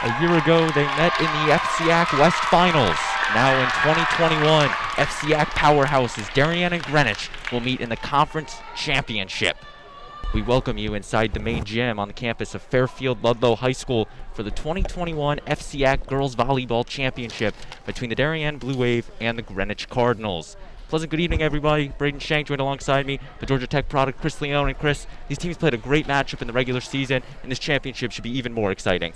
A year ago, they met in the FCIAC West Finals. Now in 2021, FCIAC powerhouses Darien and Greenwich will meet in the Conference Championship. We welcome you inside the main gym on the campus of Fairfield Ludlowe High School for the 2021 FCIAC Girls Volleyball Championship between the Darien Blue Wave and the Greenwich Cardinals. Pleasant good evening, everybody. Braden Shank joined alongside me, the Georgia Tech product, Chris Leone. And Chris, these teams played a great matchup in the regular season, and this championship should be even more exciting.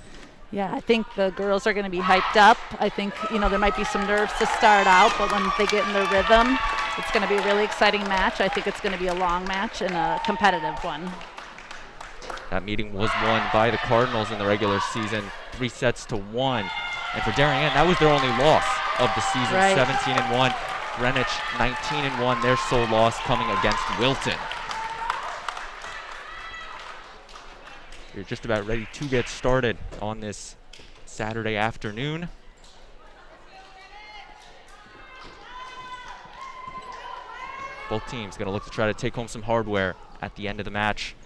Yeah, I think the girls are going to be hyped up. I think, there might be some nerves to start out, but when they get in their rhythm, it's going to be a really exciting match. I think it's going to be a long match and a competitive one. That meeting was won by the Cardinals in the regular season, 3-1. And for Darien, that was their only loss of the season, right. 17-1. Greenwich, 19-1, their sole loss coming against Wilton. You're just about ready to get started on this Saturday afternoon. Both teams going to look to try to take home some hardware at the end of the match.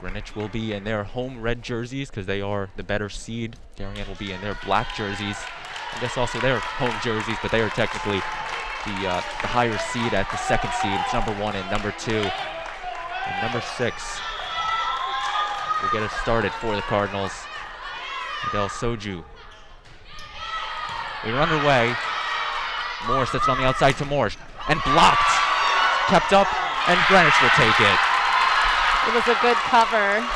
Greenwich will be in their home red jerseys because they are the better seed. Darien will be in their black jerseys. I guess also their home jerseys, but they are technically the higher seed at the second seed. It's number 1 and number 2. And number 6 will get it started for the Cardinals. Adele Soju. We are underway. Moore sets it on the outside to Moore. And blocked. Kept up, and Greenwich will take it. It was a good cover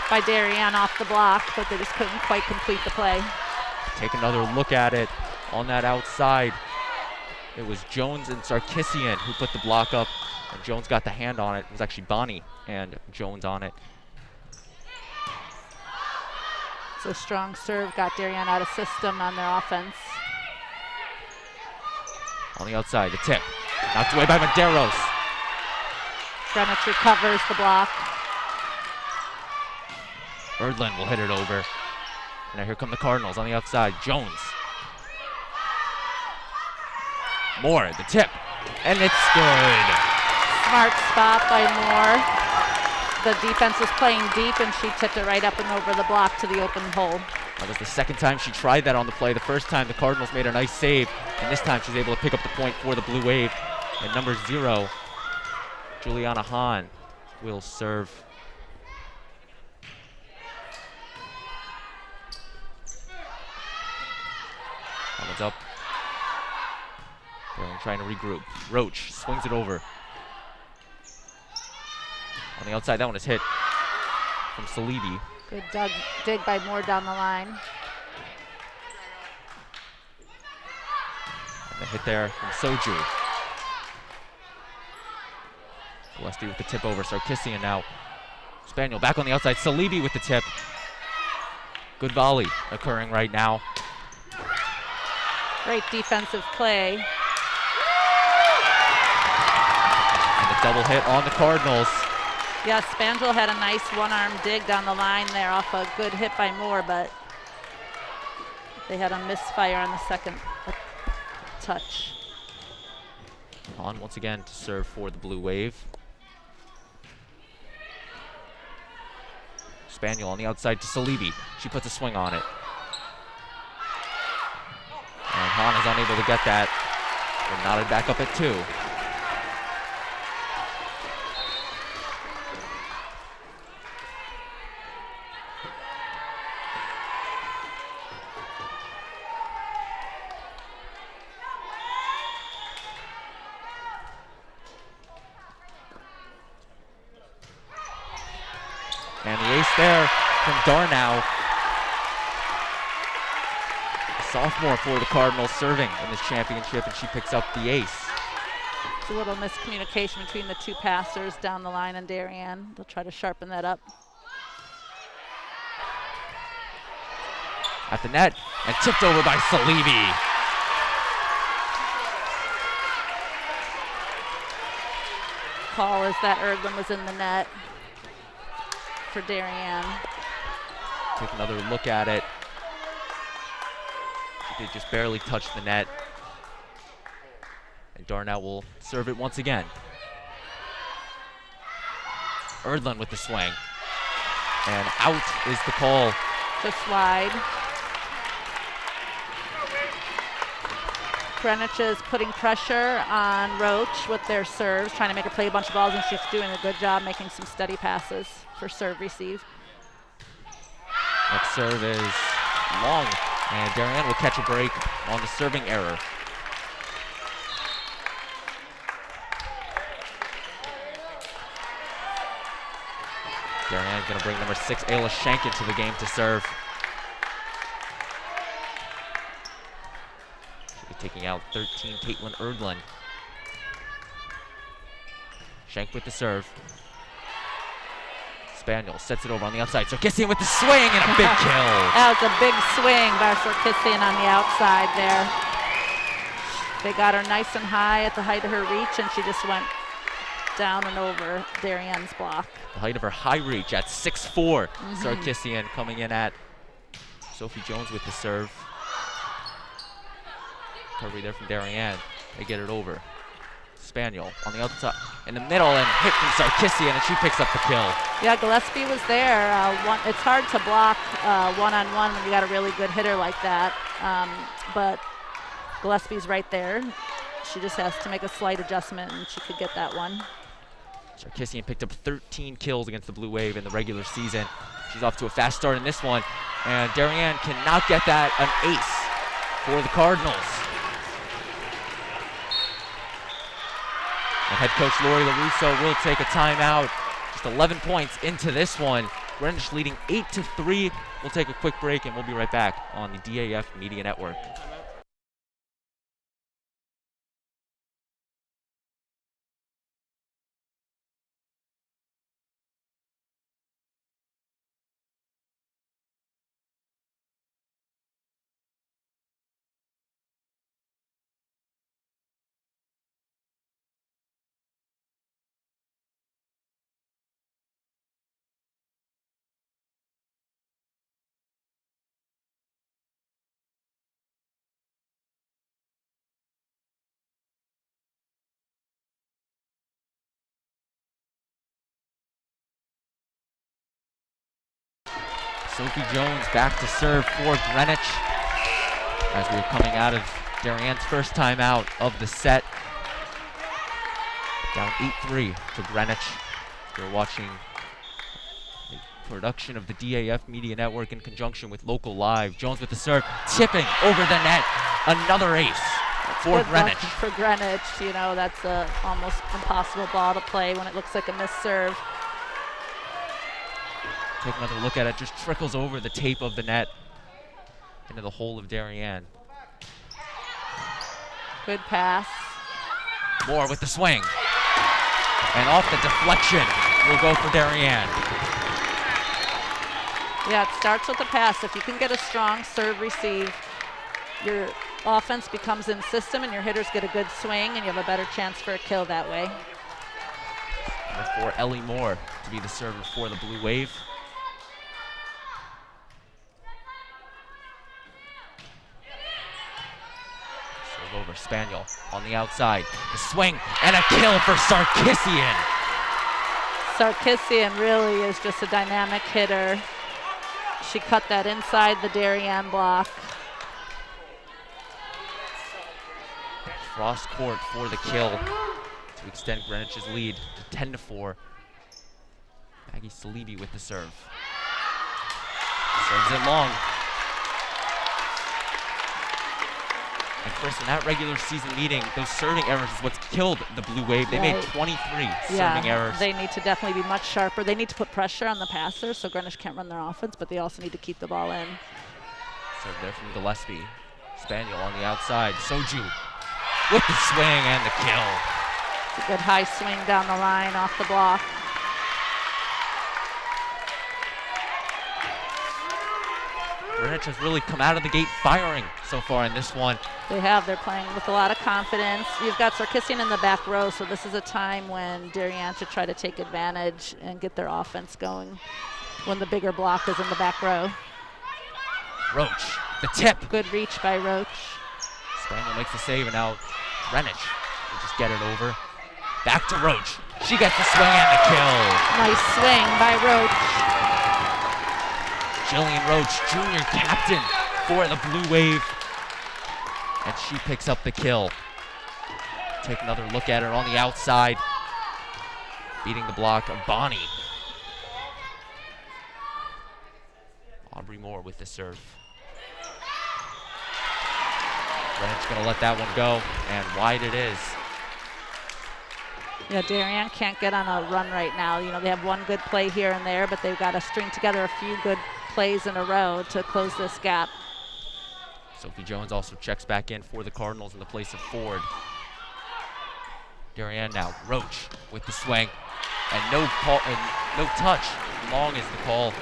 by Darien off the block, but they just couldn't quite complete the play. Take another look at it on that outside. It was Jones and Sarkisian who put the block up, and Jones got the hand on it. It was actually Bonnie and Jones on it. It's a strong serve, got Darien out of system on their offense. On the outside, the tip. Knocked away by Medeiros. Greenwich recovers the block. Erdlin will hit it over. And now here come the Cardinals on the outside. Jones. Moore, the tip. And it's good. Smart spot by Moore. The defense was playing deep, and she tipped it right up and over the block to the open hole. That was the second time she tried that on the play. The first time the Cardinals made a nice save, and this time she's able to pick up the point for the Blue Wave. And number 0, Juliana Hahn, will serve. That one's up. They're trying to regroup. Roach swings it over. On the outside, that one is hit from Salibi. Good dig by Moore down the line. And the hit there from Soju. Gillespie with the tip over. Sarkisian now. Spaniel back on the outside. Salibi with the tip. Good volley occurring right now. Great defensive play. And the double hit on the Cardinals. Yeah, Spangel had a nice one-arm dig down the line there off a good hit by Moore, but they had a misfire on the second touch. On once again to serve for the Blue Wave. Spaniel on the outside to Salibi. She puts a swing on it. And Hahn is unable to get that. We're knotted back up at 2. And the ace there from Darnau. A sophomore for the Cardinals serving in this championship, and she picks up the ace. It's a little miscommunication between the two passers down the line and Darien. They'll try to sharpen that up. At the net, and tipped over by Salibi. Call is that Erdlin was in the net for Darien. Take another look at it. She did just barely touch the net. And Darnau will serve it once again. Erdlin with the swing. And out is the call. Just wide. Greenwich is putting pressure on Roach with their serves, trying to make her play a bunch of balls, and she's doing a good job making some steady passes for serve receive. Next serve is long, and Darien will catch a break on the serving error. Darien going to bring number 6, Ayla Schenk, into the game to serve. She'll be taking out 13, Caitlin Erdlin. Schenk with the serve. Spaniel sets it over on the outside. Sarkisian with the swing and a big kill. That was a big swing by Sarkisian on the outside there. They got her nice and high at the height of her reach, and she just went down and over Darien's block. The height of her high reach at 6'4". Sarkisian coming in at Sophie Jones with the serve. Recovery there from Darien. They get it over. Spaniel on the outside, in the middle, and hit from Sarkisian, and she picks up the kill. Yeah, Gillespie was there. It's hard to block one-on-one when you got a really good hitter like that, but Gillespie's right there. She just has to make a slight adjustment, and she could get that one. Sarkisian picked up 13 kills against the Blue Wave in the regular season. She's off to a fast start in this one, and Darien cannot get that an ace for the Cardinals. And head coach Lori LaRusso will take a timeout. Just 11 points into this one. Greenwich leading 8-3. We'll take a quick break, and we'll be right back on the DAF Media Network. Sophie Jones back to serve for Greenwich as we're coming out of Darien's first time out of the set. Down 8-3 to Greenwich. We're watching a production of the DAF Media Network in conjunction with Local Live. Jones with the serve, tipping over the net. Another ace for Greenwich. For Greenwich, you know, that's a almost impossible ball to play when it looks like a missed serve. Take another look at it, just trickles over the tape of the net into the hole of Darien. Good pass. Moore with the swing. And off the deflection will go for Darien. Yeah, it starts with the pass. If you can get a strong serve receive, your offense becomes in system and your hitters get a good swing and you have a better chance for a kill that way. And for Ellie Moore to be the server for the Blue Wave. Serve over Spaniel on the outside. The swing and a kill for Sarkisian. Sarkisian really is just a dynamic hitter. She cut that inside the Darien block. Cross court for the kill to extend Greenwich's lead to 10-4. Maggie Salibi with the serve. Serves it long. And Chris, in that regular season meeting, those serving errors is what's killed the Blue Wave. They made 23 serving errors. They need to definitely be much sharper. They need to put pressure on the passers so Greenwich can't run their offense, but they also need to keep the ball in. Serve there from Gillespie. Spaniel on the outside. Soju with the swing and the kill. It's a good high swing down the line off the block. Greenwich has really come out of the gate firing so far in this one. They have. They're playing with a lot of confidence. You've got Sarkisian in the back row, so this is a time when Darien should try to take advantage and get their offense going when the bigger block is in the back row. Roach, the tip. Good reach by Roach. Spaniel makes the save, and now Greenwich will just get it over. Back to Roach. She gets the swing and the kill. Nice swing by Roach. Jillian Roach, junior captain for the Blue Wave. And she picks up the kill. Take another look at her on the outside. Beating the block of Bonnie. Aubrey Moore with the serve. Greenwich gonna let that one go, and wide it is. Yeah, Darien can't get on a run right now. You know, they have one good play here and there, but they've got to string together a few good plays in a row to close this gap. Sophie Jones also checks back in for the Cardinals in the place of Ford. Darien now, Roach with the swing, and no call, and no touch. Long is the call.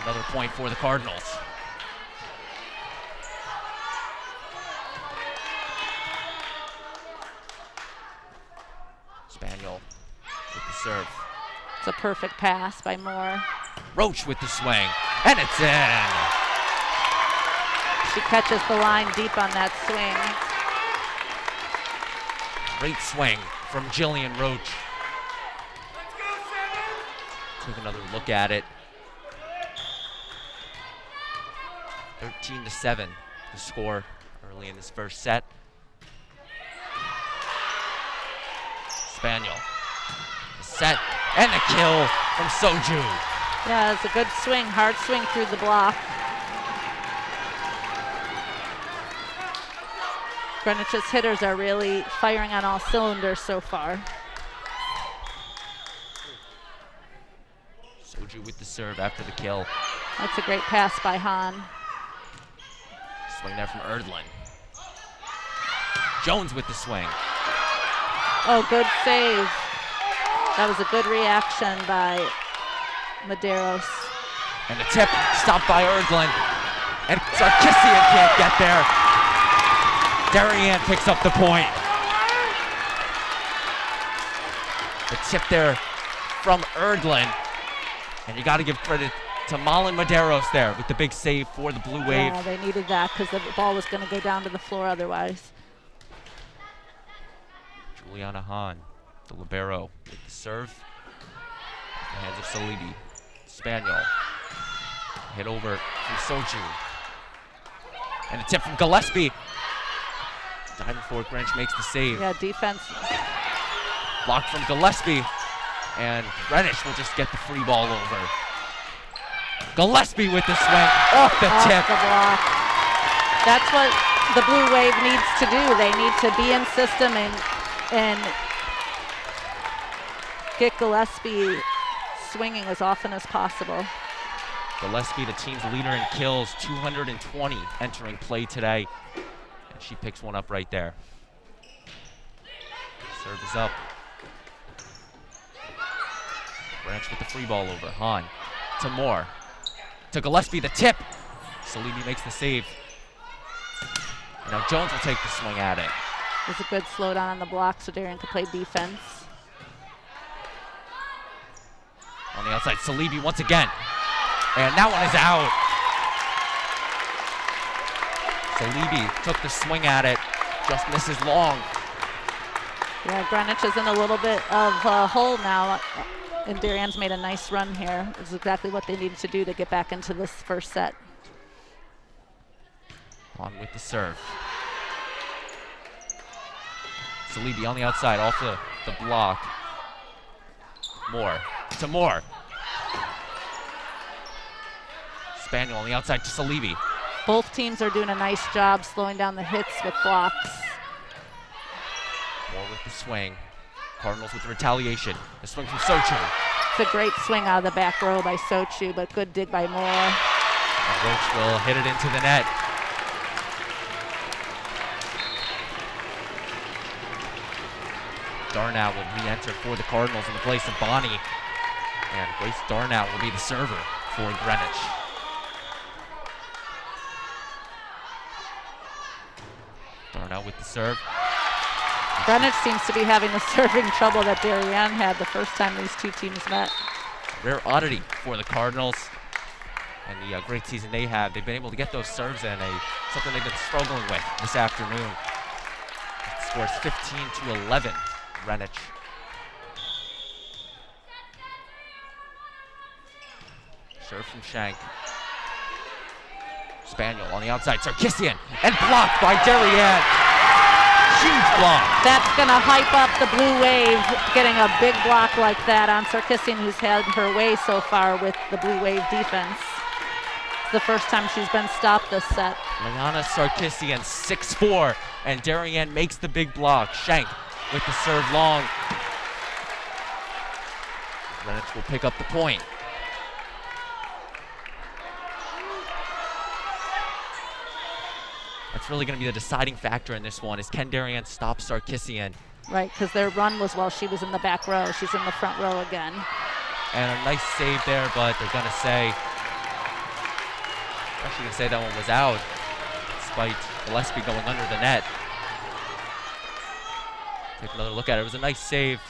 Another point for the Cardinals. Spaniel with the serve. It's a perfect pass by Moore. Roach with the swing, and it's in. She catches the line deep on that swing. Great swing from Jillian Roach. Take another look at it. 13-7, the score early in this first set. Spaniel, the set, and the kill from Soju. Yeah, it's a good swing, hard swing through the block. Greenwich's hitters are really firing on all cylinders so far. Soju with the serve after the kill. That's a great pass by Han. Swing there from Erdlin. Jones with the swing. Oh, good save. That was a good reaction by Medeiros. And the tip stopped by Erdlin. And Sarkisian can't get there. Darien picks up the point. The tip there from Erdlin. And you got to give credit to Malin Medeiros there with the big save for the Blue Wave. Yeah, they needed that because the ball was going to go down to the floor otherwise. Juliana Hahn, the libero, with the serve. In the hands of Salibi. Spaniel. Hit over from Soju. And a tip from Gillespie. Diving forward, Greenwich makes the save. Yeah, defense. Blocked from Gillespie. And Greenwich will just get the free ball over. Gillespie with the swing off the tip. The block. That's what the Blue Wave needs to do. They need to be in system and get Gillespie swinging as often as possible. Gillespie, the team's leader in kills, 220 entering play today. And she picks one up right there. Serve is up. Greenwich with the free ball over. Hahn to Moore. To Gillespie, the tip. Salibi makes the save. And now Jones will take the swing at it. It's a good slowdown on the block so Darien can play defense. On the outside, Salibi once again. And that one is out. Salibi took the swing at it. just misses long. Yeah, Greenwich is in a little bit of a hole now, and Darien's made a nice run here. It's exactly what they needed to do to get back into this first set. On with the serve. Salibi on the outside, off the block. Moore to Moore. Spaniel on the outside to Salibi. Both teams are doing a nice job slowing down the hits with blocks. Moore with the swing. Cardinals with the retaliation. The swing from Sochu. It's a great swing out of the back row by Sochu, but good dig by Moore. And Roach will hit it into the net. Darnau will re-enter for the Cardinals in the place of Bonnie. And Grace Darnau will be the server for Greenwich. Darnau with the serve. Greenwich seems to be having the serving trouble that Darien had the first time these two teams met. Rare oddity for the Cardinals. And the great season they have. They've been able to get those serves in, something they've been struggling with this afternoon. It scores 15-11. Greenwich. Serve from Shank. Spaniel on the outside, Sarkisian, and blocked by Darien. Huge block. That's going to hype up the Blue Wave, getting a big block like that on Sarkisian, who's had her way so far with the Blue Wave defense. It's the first time she's been stopped this set. Liana Sarkisian, 6'4", and Darien makes the big block. Shank with the serve long. Greenwich will pick up the point. That's really going to be the deciding factor in this one, is can Darien stop Sarkisian? Right, because their run was while she was in the back row. She's in the front row again. And a nice save there, but they're going to say, actually going to say that one was out, despite Gillespie going under the net. Take another look at it. It was a nice save.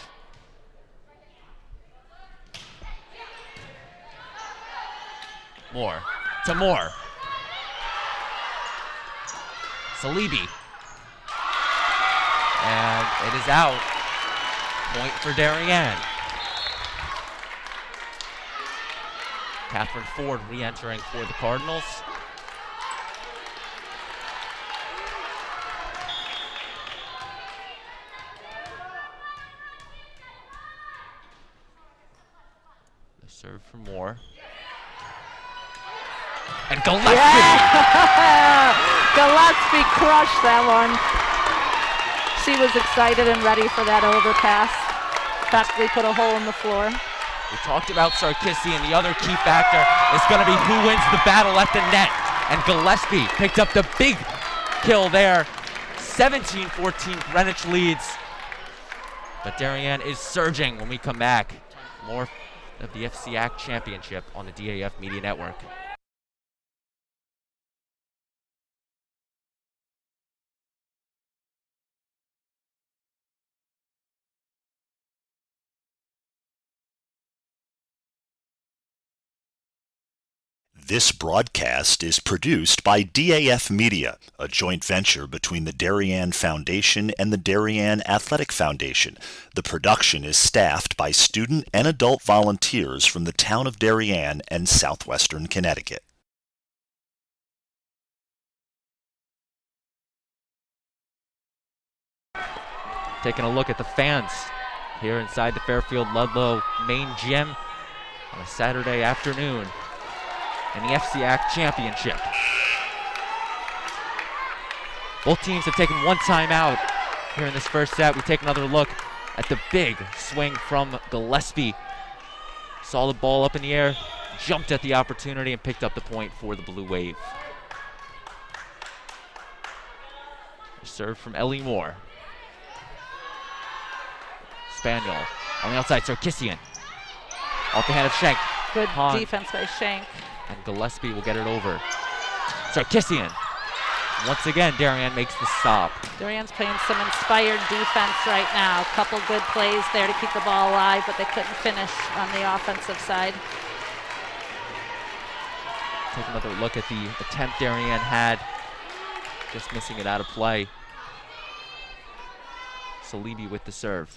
Moore to Moore. Salibi. And it is out. Point for Darien. Catherine Ford re-entering for the Cardinals. The serve for Moore. And Gillespie! Yeah! Gillespie crushed that one. She was excited and ready for that overpass. Practically put a hole in the floor. We talked about Sarkisian. The other key factor is going to be who wins the battle at the net. And Gillespie picked up the big kill there. 17-14, Greenwich leads. But Darien is surging when we come back. More of the FCIAC Championship on the DAF Media Network. This broadcast is produced by DAF Media, a joint venture between the Darien Foundation and the Darien Athletic Foundation. The production is staffed by student and adult volunteers from the town of Darien and southwestern Connecticut. Taking a look at the fans here inside the Fairfield Ludlowe main gym on a Saturday afternoon in the FCIAC Championship. Both teams have taken one timeout here in this first set. We take another look at the big swing from Gillespie. Saw the ball up in the air, jumped at the opportunity, and picked up the point for the Blue Wave. Serve from Ellie Moore. Spaniel on the outside, Sarkisian. Off the hand of Shank. Good defense by Shank. And Gillespie will get it over. Sarkisian. Once again, Darien makes the stop. Darien's playing some inspired defense right now. A couple good plays there to keep the ball alive, but they couldn't finish on the offensive side. Take another look at the attempt Darien had. Just missing it out of play. Salibi with the serve.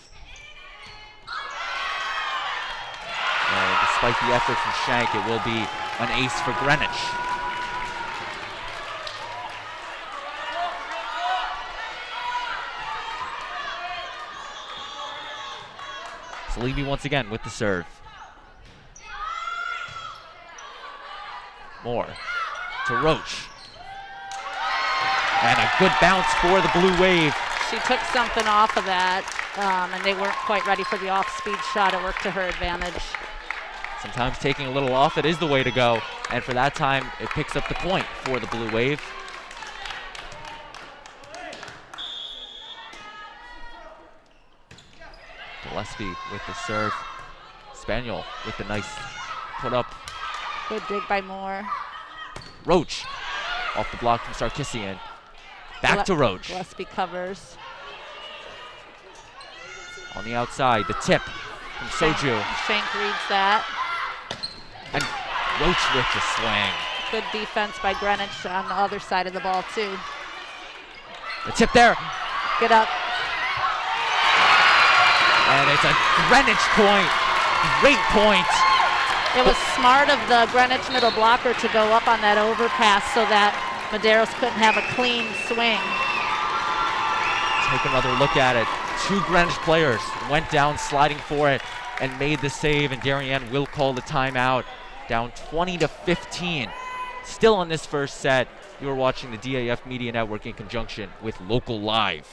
Despite the effort from Shank, it will be an ace for Greenwich. Salibi once again with the serve. Moore to Roach. And a good bounce for the Blue Wave. She took something off of that, and they weren't quite ready for the off-speed shot. It worked to her advantage. Sometimes taking a little off, it is the way to go. And for that time, it picks up the point for the Blue Wave. Gillespie with the serve. Spaniel with the nice put up. Good dig by Moore. Roach off the block from Sarkisian. Back to Roach. Gillespie covers. On the outside, the tip from Soju. Shank reads that. And Roach with the swing. Good defense by Greenwich on the other side of the ball, too. The tip there. Get up. And it's a Greenwich point. Great point. It was smart of the Greenwich middle blocker to go up on that overpass so that Medeiros couldn't have a clean swing. Take another look at it. Two Greenwich players went down sliding for it and made the save, and Darien will call the timeout. Down 20-15. Still in this first set. You're watching the DAF Media Network in conjunction with Local Live.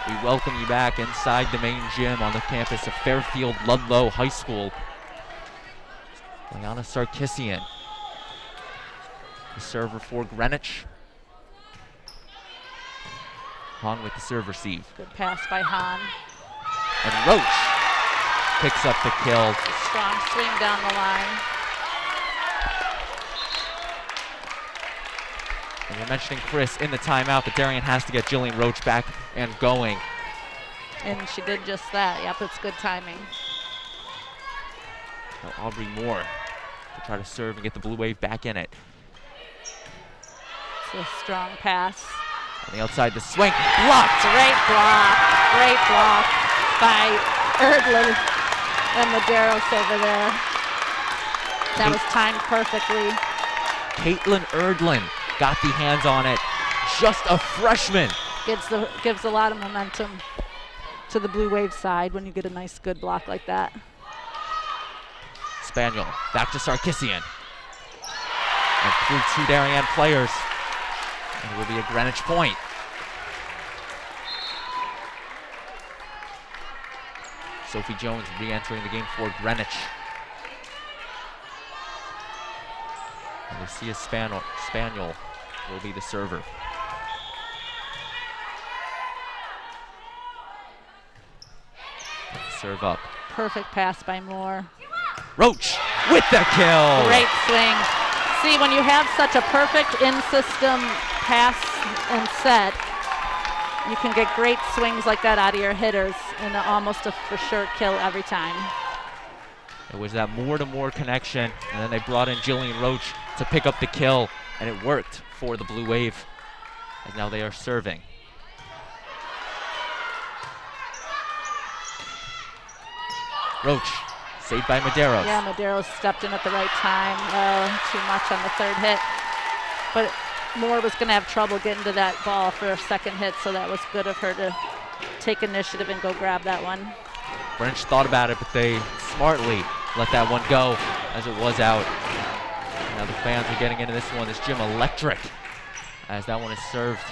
We welcome you back inside the main gym on the campus of Fairfield Ludlowe High School. Liana Sarkisian, the server for Greenwich. Hahn with the serve receive. Good pass by Hahn. And Roach picks up the kill. Strong swing down the line. And you're mentioning Chris in the timeout, but Darien has to get Jillian Roach back and going. And she did just that. Yep, it's good timing. Now Aubrey Moore to try to serve and get the Blue Wave back in it. It's a strong pass. On the outside, the swing. Blocked! Great block. Great block by Erdlin and Medeiros over there. That was timed perfectly. Caitlin Erdlin got the hands on it. Just a freshman. Gives a lot of momentum to the Blue Wave side when you get a nice good block like that. Spaniel back to Sarkisian. And through two Darien players. And it will be a Greenwich point. Sophie Jones re-entering the game for Greenwich. And Lucia Spaniel will be the server. Serve up. Perfect pass by Moore. Roach with the kill. Great swing. See, when you have such a perfect in-system pass and set, you can get great swings like that out of your hitters and almost a for sure kill every time. It was that Moore-to-Moore connection, and then they brought in Jillian Roach to pick up the kill, and it worked for the Blue Wave, as now they are serving. Roach, saved by Medeiros. Yeah, Medeiros stepped in at the right time. Too much on the third hit. But Moore was going to have trouble getting to that ball for a second hit, so that was good of her to take initiative and go grab that one. Greenwich thought about it, but they smartly let that one go as it was out. Now the fans are getting into this one. This gym electric as that one is served.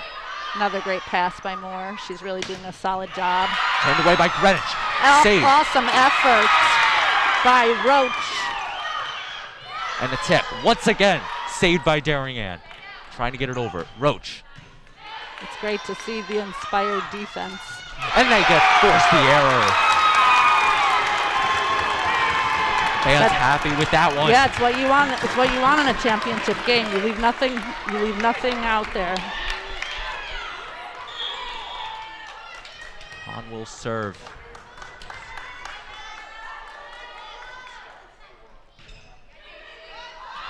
Another great pass by Moore. She's really doing a solid job. Turned away by Greenwich. Save. Awesome effort by Roach. And the tip, once again, saved by Darien. Trying to get it over. Roach. It's great to see the inspired defense. And they force the error. Fans happy with that one. Yeah, it's what you want. It's what you want in a championship game. You leave nothing out there. Hahn will serve.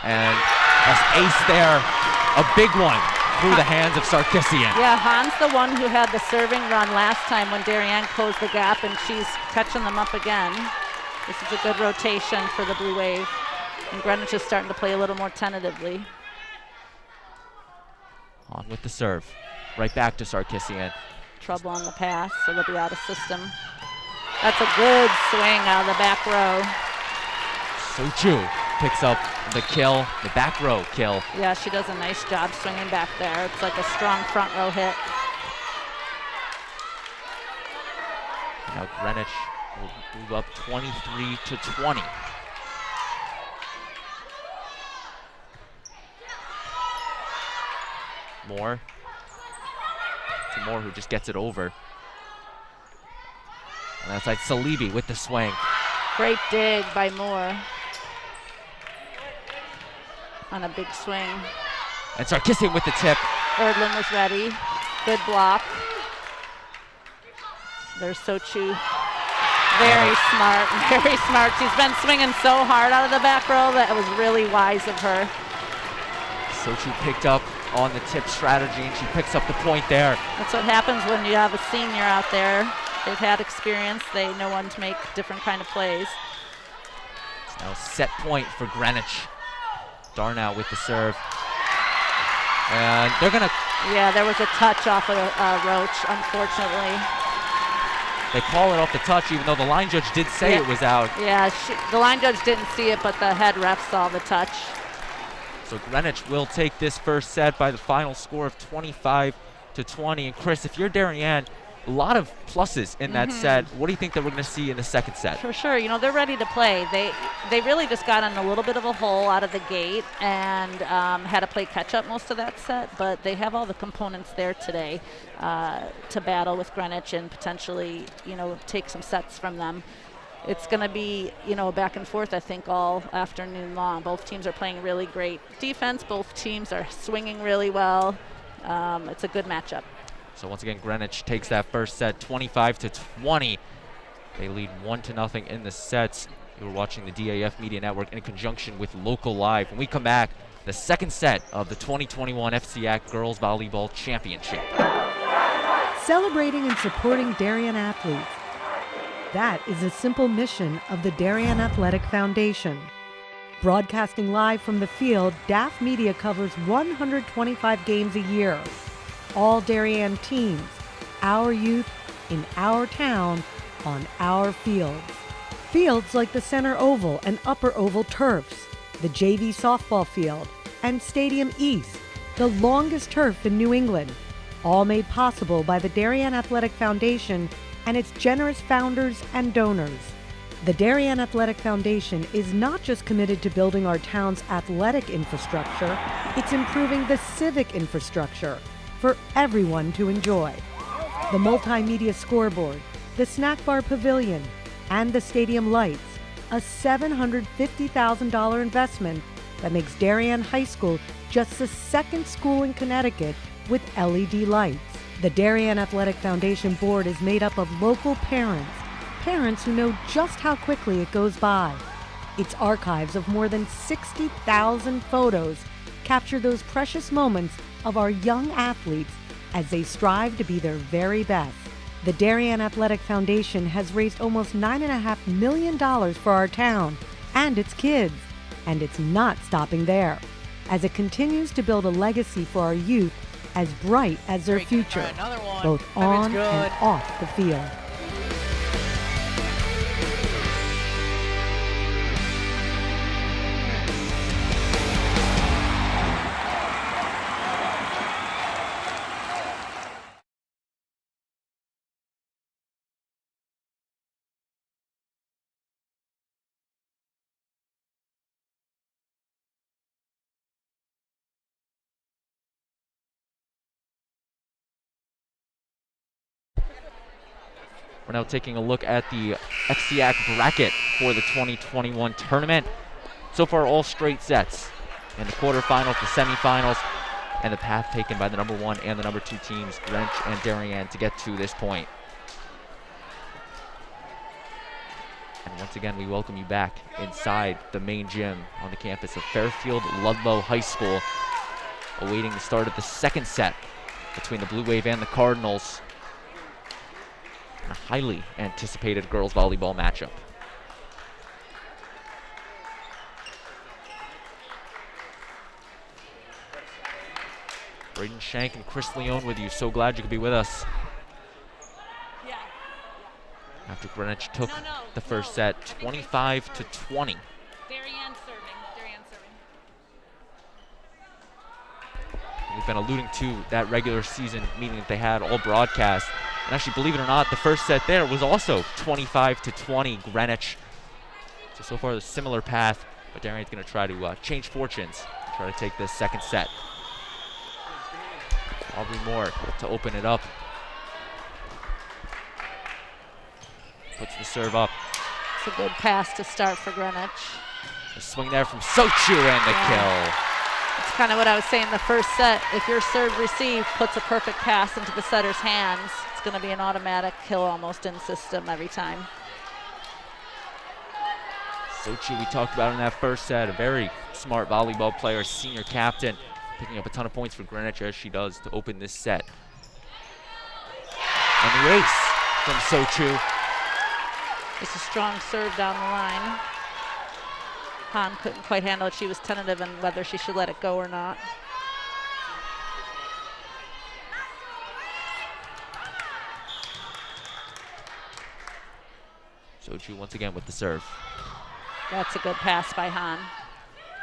And an ace there, a big one through the hands of Sarkisian. Yeah, Hahn's the one who had the serving run last time when Darien closed the gap, and she's catching them up again. This is a good rotation for the Blue Wave. And Greenwich is starting to play a little more tentatively. On with the serve. Right back to Sarkisian. Trouble on the pass, so they'll be out of system. That's a good swing out of the back row. Sochu picks up the kill, the back row kill. Yeah, she does a nice job swinging back there. It's like a strong front row hit. Now Greenwich will move up 23-20. Moore. To Moore, who just gets it over. And that's like Salibi with the swing. Great dig by Moore. On a big swing. And Sarkisian with the tip. Erdlin was ready. Good block. There's Sochu. Very smart, very smart. She's been swinging so hard out of the back row. That was really wise of her. Sochu picked up on the tip strategy, and she picks up the point there. That's what happens when you have a senior out there. They've had experience. They know when to make different kind of plays. It's now set point for Greenwich. Darnell with the serve. And they're going to... Yeah, there was a touch off of Roach, unfortunately. They call it off the touch, even though the line judge did say it was out. Yeah, the line judge didn't see it, but the head ref saw the touch. So Greenwich will take this first set by the final score of 25-20. And Chris, if you're Darien, a lot of pluses in that set. What do you think that we're going to see in the second set? For sure. You know, they're ready to play. They really just got in a little bit of a hole out of the gate and had to play catch-up most of that set, but they have all the components there today to battle with Greenwich and potentially, you know, take some sets from them. It's going to be, you know, back and forth, I think, all afternoon long. Both teams are playing really great defense. Both teams are swinging really well. It's a good matchup. So once again, Greenwich takes that first set 25-20. They lead 1-0 in the sets. You're watching the DAF Media Network in conjunction with Local Live. When we come back, the second set of the 2021 FCIAC Girls Volleyball Championship. Celebrating and supporting Darien athletes. That is a simple mission of the Darien Athletic Foundation. Broadcasting live from the field, DAF Media covers 125 games a year. All Darien teams, our youth, in our town, on our fields. Fields like the Center Oval and Upper Oval turfs, the JV softball field, and Stadium East, the longest turf in New England, all made possible by the Darien Athletic Foundation and its generous founders and donors. The Darien Athletic Foundation is not just committed to building our town's athletic infrastructure, it's improving the civic infrastructure for everyone to enjoy. The multimedia scoreboard, the snack bar pavilion, and the stadium lights, a $750,000 investment that makes Darien High School just the second school in Connecticut with LED lights. The Darien Athletic Foundation board is made up of local parents who know just how quickly it goes by. Its archives of more than 60,000 photos capture those precious moments of our young athletes as they strive to be their very best. The Darien Athletic Foundation has raised almost $9.5 million for our town and its kids, and it's not stopping there, as it continues to build a legacy for our youth as bright as their future, both on and off the field. We're now taking a look at the FCIAC bracket for the 2021 tournament. So far, all straight sets in the quarterfinals, the semifinals, and the path taken by the number 1 and the number 2 teams, Greenwich and Darien, to get to this point. And once again, we welcome you back inside the main gym on the campus of Fairfield Ludlowe High School, awaiting the start of the second set between the Blue Wave and the Cardinals. A highly anticipated girls volleyball matchup. Braden Shank and Chris Leone with you. So glad you could be with us. Yeah. After Greenwich took the first set, 25-20. Darien serving. We've been alluding to that regular season meeting that they had all broadcast. And actually, believe it or not, the first set there was also 25-20 Greenwich. So far, a similar path, but Darien's going to try to change fortunes, try to take this second set. Aubrey Moore to open it up. Puts the serve up. It's a good pass to start for Greenwich. A swing there from Sochu and the kill. It's kind of what I was saying the first set. If your serve receive puts a perfect pass into the setter's hands, it's going to be an automatic kill almost in system every time. Sochi, we talked about in that first set, a very smart volleyball player, senior captain, picking up a ton of points for Greenwich as she does to open this set. And the ace from Sochu. Just a strong serve down the line. Han couldn't quite handle it. She was tentative on whether she should let it go or not. Sochu once again with the serve. That's a good pass by Han.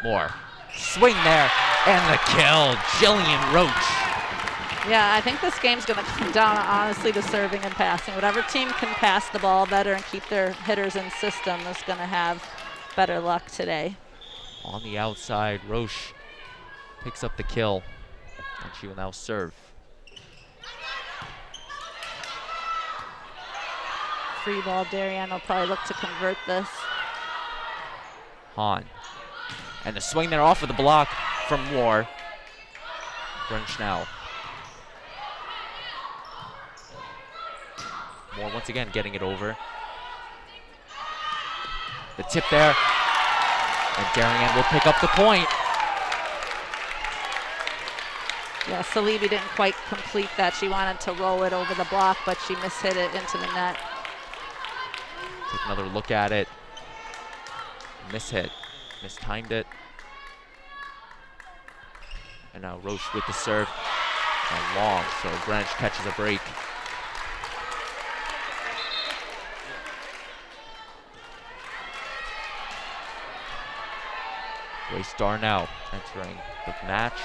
Moore. Swing there, and the kill. Jillian Roach. Yeah, I think this game's going to come down, honestly, to serving and passing. Whatever team can pass the ball better and keep their hitters in system is going to have better luck today. On the outside, Roche picks up the kill, and she will now serve. Free ball, Darien will probably look to convert this. Han. And the swing there off of the block from Moore. Greenwich now. Moore once again getting it over. The tip there. And Darien will pick up the point. Yeah, Salibi didn't quite complete that. She wanted to roll it over the block, but she mishit it into the net. Take another look at it. Mishit. Mistimed it. And now Roche with the serve. And long, so Greenwich catches a break. Grace Darnell entering the match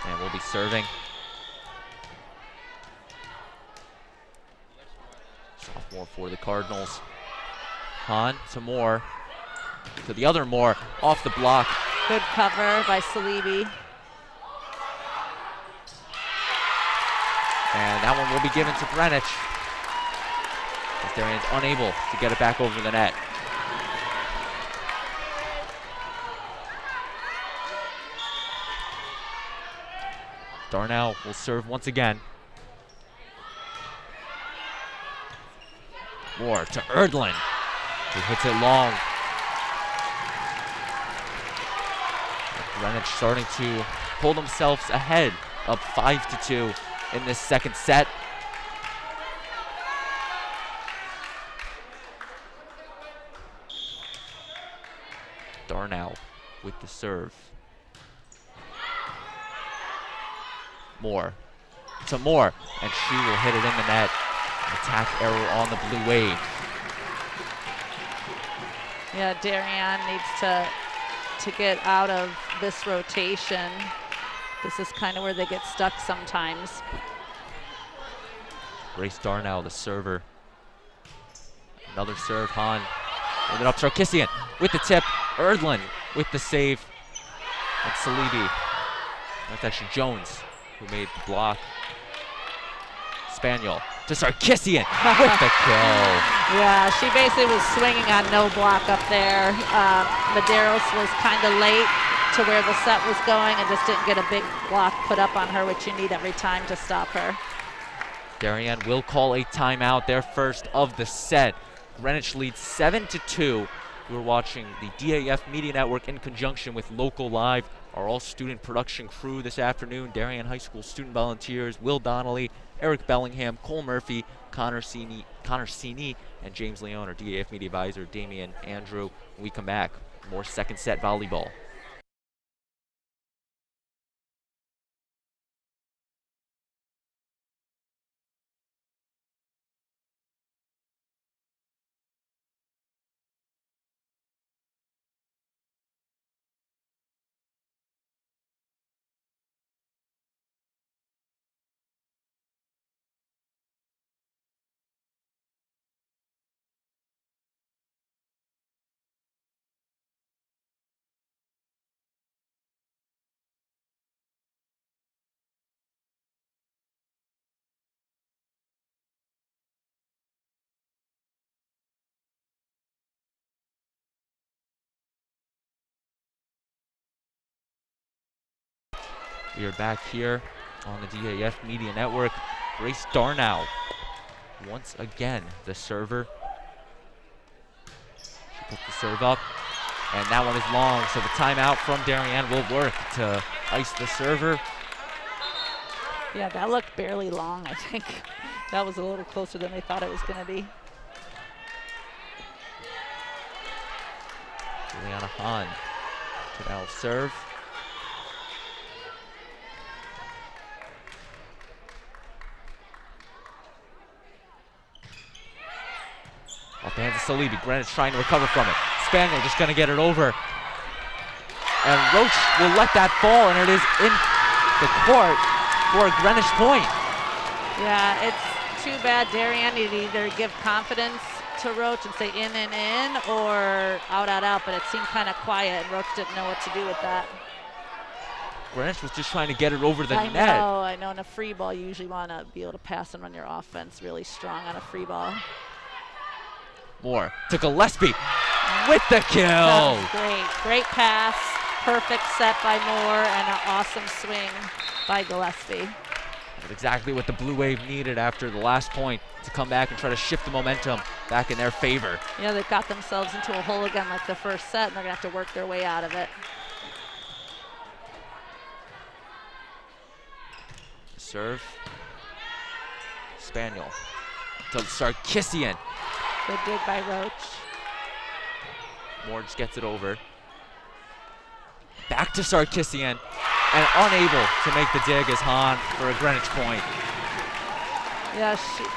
and will be serving. Sophomore for the Cardinals. Han to Moore. To the other Moore, off the block. Good cover by Salibi. And that one will be given to Greenwich, as Darien's unable to get it back over the net. Darnell will serve once again. Moore to Erdlin, who hits it long. Greenwich starting to pull themselves ahead, up 5-2 in this second set. Darnell with the serve. Moore to Moore, and she will hit it in the net. Attack error on the Blue Wave. Yeah, Darien needs to get out of this rotation. This is kind of where they get stuck sometimes. Grace Darnell, the server. Another serve, Han. With it up, Sarkisian with the tip. Erdlin with the save. And Salibi. That's actually Jones who made the block. Spaniel to Sarkisian with the kill. Yeah, she basically was swinging on no block up there. Medeiros was kind of late to where the set was going and just didn't get a big block put up on her, which you need every time to stop her. Darien will call a timeout, their first of the set. Greenwich leads 7-2. We're watching the DAF Media Network in conjunction with Local Live, our all-student production crew this afternoon. Darien High School student volunteers, Will Donnelly, Eric Bellingham, Cole Murphy, Connor Sini, and James Leone, our DAF Media advisor, Damian Andrew. When we come back, more second set volleyball. We are back here on the DAF Media Network. Grace Darnow, once again, the server. She puts the serve up, and that one is long, so the timeout from Darien will work to ice the server. Yeah, that looked barely long, I think. That was a little closer than they thought it was going to be. Juliana Hahn to now serve. Off the hands of Salibi. Greenwich trying to recover from it. Spaniel just going to get it over. And Roach will let that fall, and it is in the court for a Greenwich point. Yeah, it's too bad. Darien needed to either give confidence to Roach and say in and in, or out, but it seemed kind of quiet, and Roach didn't know what to do with that. Greenwich was just trying to get it over the net. I know. In a free ball, you usually want to be able to pass and run your offense really strong on a free ball. Moore to Gillespie with the kill. That was great. Great pass. Perfect set by Moore and an awesome swing by Gillespie. That's exactly what the Blue Wave needed after the last point to come back and try to shift the momentum back in their favor. Yeah, they got themselves into a hole again like the first set, and they're going to have to work their way out of it. Serve. Spaniel to Sarkisian. Good dig by Roach. Moore just gets it over. Back to Sarkisian, and unable to make the dig as Hahn for a Greenwich point. Yeah,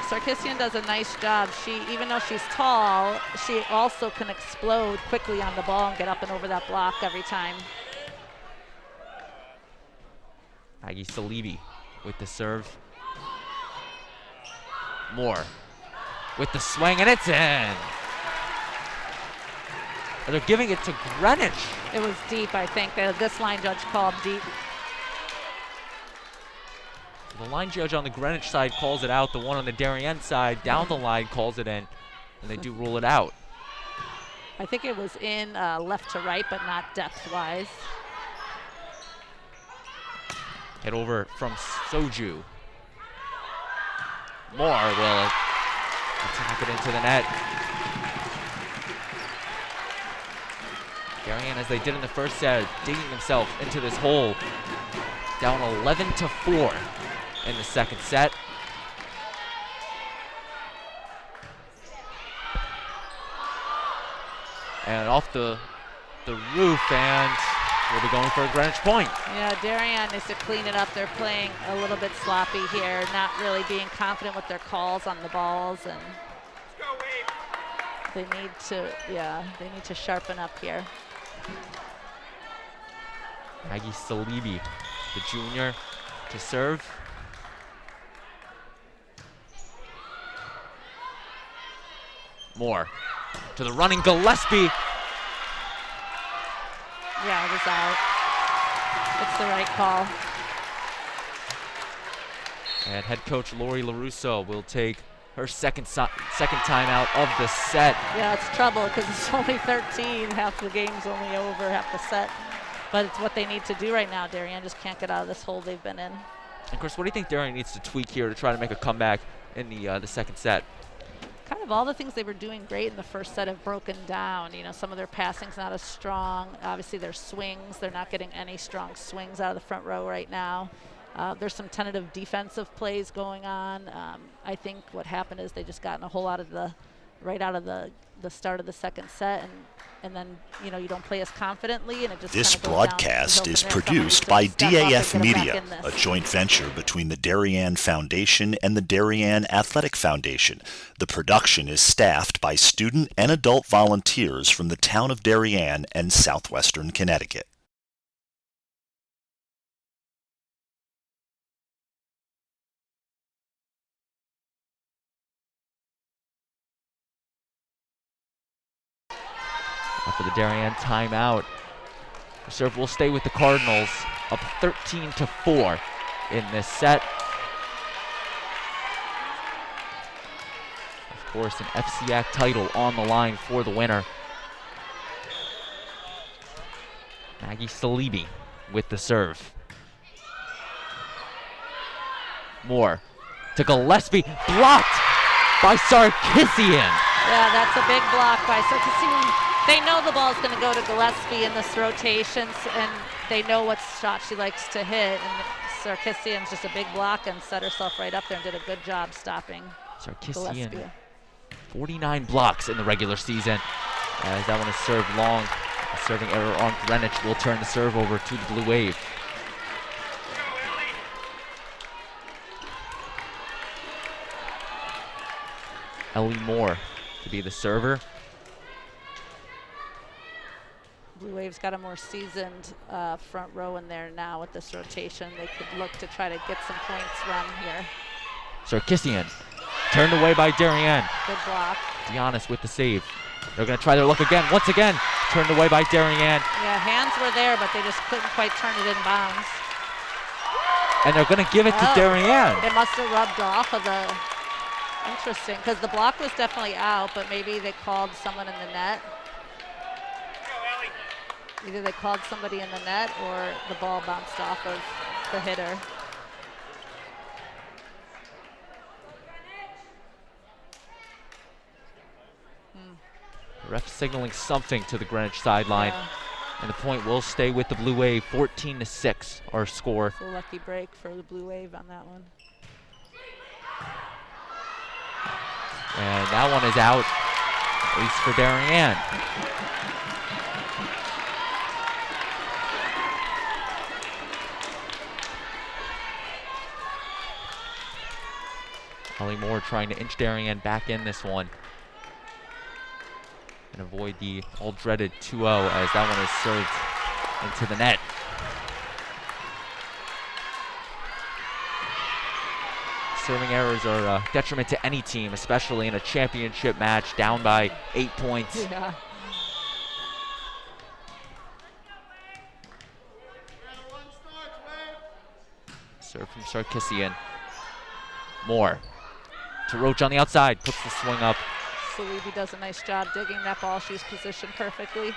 Sarkisian does a nice job. Even though she's tall, she also can explode quickly on the ball and get up and over that block every time. Maggie Salibi with the serve. Moore with the swing, and it's in. And they're giving it to Greenwich. It was deep, I think. This line judge called deep. The line judge on the Greenwich side calls it out. The one on the Darien side down the line calls it in, and they do rule it out. I think it was in left to right, but not depth-wise. Head over from Soju. Moore will attack it into the net. Darien, as they did in the first set, digging themselves into this hole. Down 11-4 in the second set. And off the roof, and we'll be going for a Greenwich point. Yeah, Darien needs to clean it up. They're playing a little bit sloppy here, not really being confident with their calls on the balls, and they need to sharpen up here. Maggie Salibi, the junior, to serve. Moore to the running Gillespie. Yeah, it was out. It's the right call. And head coach Lori LaRusso will take her second timeout of the set. Yeah, it's trouble because it's only 13. Half the game's only over, half the set. But it's what they need to do right now. Darien just can't get out of this hole they've been in. And Chris, what do you think Darien needs to tweak here to try to make a comeback in the second set? Kind of all the things they were doing great in the first set have broken down. You know, some of their passing's not as strong. Obviously, their swings, they're not getting any strong swings out of the front row right now. There's some tentative defensive plays going on. I think what happened is they just got in a hole out of the start of the second set, and then you don't play as confidently, and it just. This broadcast is produced by DAF Media, a joint venture between the Darien Foundation and the Darien Athletic Foundation. The production is staffed by student and adult volunteers from the town of Darien and southwestern Connecticut. After the Darien timeout, the serve will stay with the Cardinals, up 13-4 in this set. Of course, an FCIAC title on the line for the winner. Maggie Salibi with the serve. Moore to Gillespie, blocked by Sarkisian. Yeah, that's a big block by Sarkisian. They know the ball's going to go to Gillespie in this rotation, and they know what shot she likes to hit. And Sarkisian's just a big block and set herself right up there and did a good job stopping Sarkisian, Gillespie. 49 blocks in the regular season. As that one is served long. A serving error on Greenwich will turn the serve over to the Blue Wave. Ellie Moore to be the server. Blue Wave's got a more seasoned front row in there now with this rotation. They could look to try to get some points run here. Sarkisian turned away by Darien. Good block. Giannis with the save. They're going to try their luck again. Once again, turned away by Darien. Yeah, hands were there, but they just couldn't quite turn it in bounds. And they're going to give it to Darien. It must have rubbed off of the... Interesting, because the block was definitely out, but maybe they called someone in the net. Either they called somebody in the net or the ball bounced off of the hitter. The ref signaling something to the Greenwich sideline. Yeah. And the point will stay with the Blue Wave, 14-6, our score. It's a lucky break for the Blue Wave on that one. And that one is out, at least for Darien. Ellie Moore trying to inch Darien back in this one and avoid the all-dreaded 2-0 as that one is served into the net. Serving errors are a detriment to any team, especially in a championship match down by 8 points. Yeah. Serve from Sarkisian. Moore to Roach on the outside, puts the swing up. Salibi does a nice job digging that ball. She's positioned perfectly.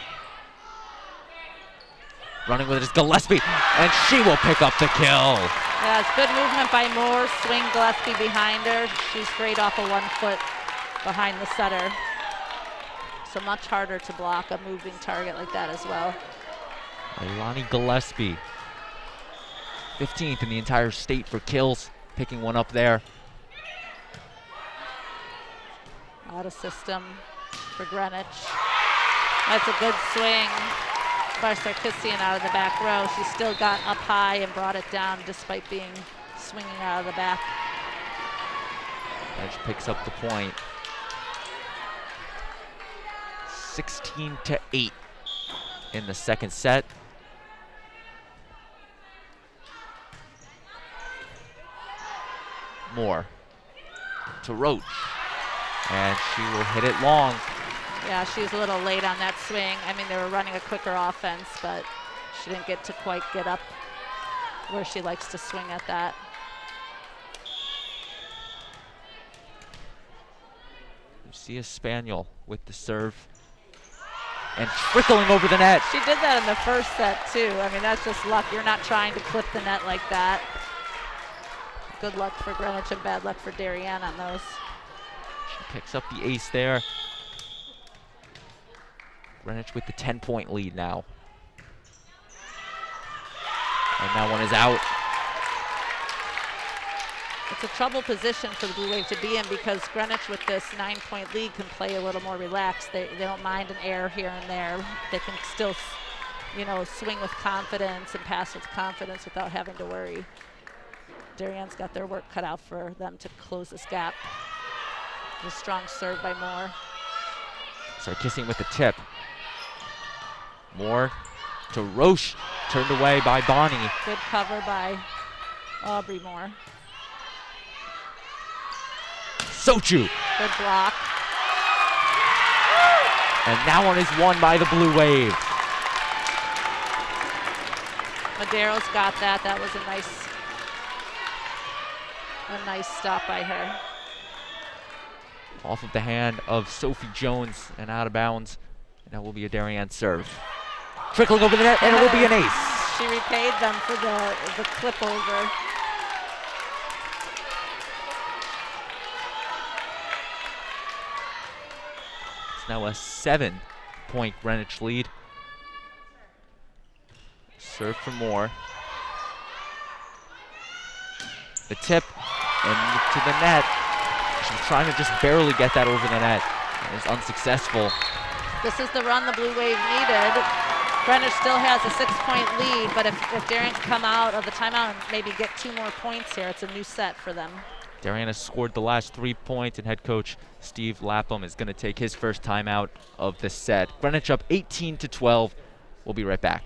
Running with it is Gillespie, and she will pick up the kill. Yeah, it's good movement by Moore. Swing Gillespie behind her. She's great off of 1 foot behind the setter. So much harder to block a moving target like that as well. Ilani Gillespie, 15th in the entire state for kills, picking one up there. Out of system for Greenwich. That's a good swing by Sarkisian out of the back row. She still got up high and brought it down despite being swinging out of the back. Edge picks up the point. 16-8 in the second set. Moore to Roach, and she will hit it long. Yeah, she was a little late on that swing. I mean, they were running a quicker offense, but she didn't get to quite get up where she likes to swing at that. Lucia Spaniel with the serve. And trickling over the net. She did that in the first set too. I mean, that's just luck. You're not trying to clip the net like that. Good luck for Greenwich and bad luck for Darien on those. She picks up the ace there. Greenwich with the 10-point lead now. And that one is out. It's a trouble position for the Blue Wave to be in because Greenwich with this 9-point lead can play a little more relaxed. They don't mind an error here and there. They can still, you know, swing with confidence and pass with confidence without having to worry. Darien's got their work cut out for them to close this gap. A strong serve by Moore. Sarkisian with the tip. Moore to Roche, turned away by Bonnie. Good cover by Aubrey Moore. Sochu. Good block. And that one is won by the Blue Wave. Madero's got that. That was a nice stop by her. Off of the hand of Sophie Jones and out of bounds. And that will be a Darien serve. Trickling over the net, and it will be an ace. She repaid them for the clip over. It's now a 7-point Greenwich lead. Serve for Moore. The tip, and to the net. She's trying to just barely get that over the net. It was unsuccessful. This is the run the Blue Wave needed. Greenwich still has a 6-point lead, but if Darien can come out of the timeout and maybe get 2 more points here, it's a new set for them. Darien has scored the last 3 points, and head coach Steve Lapham is going to take his first timeout of the set. Greenwich up 18-12. We'll be right back.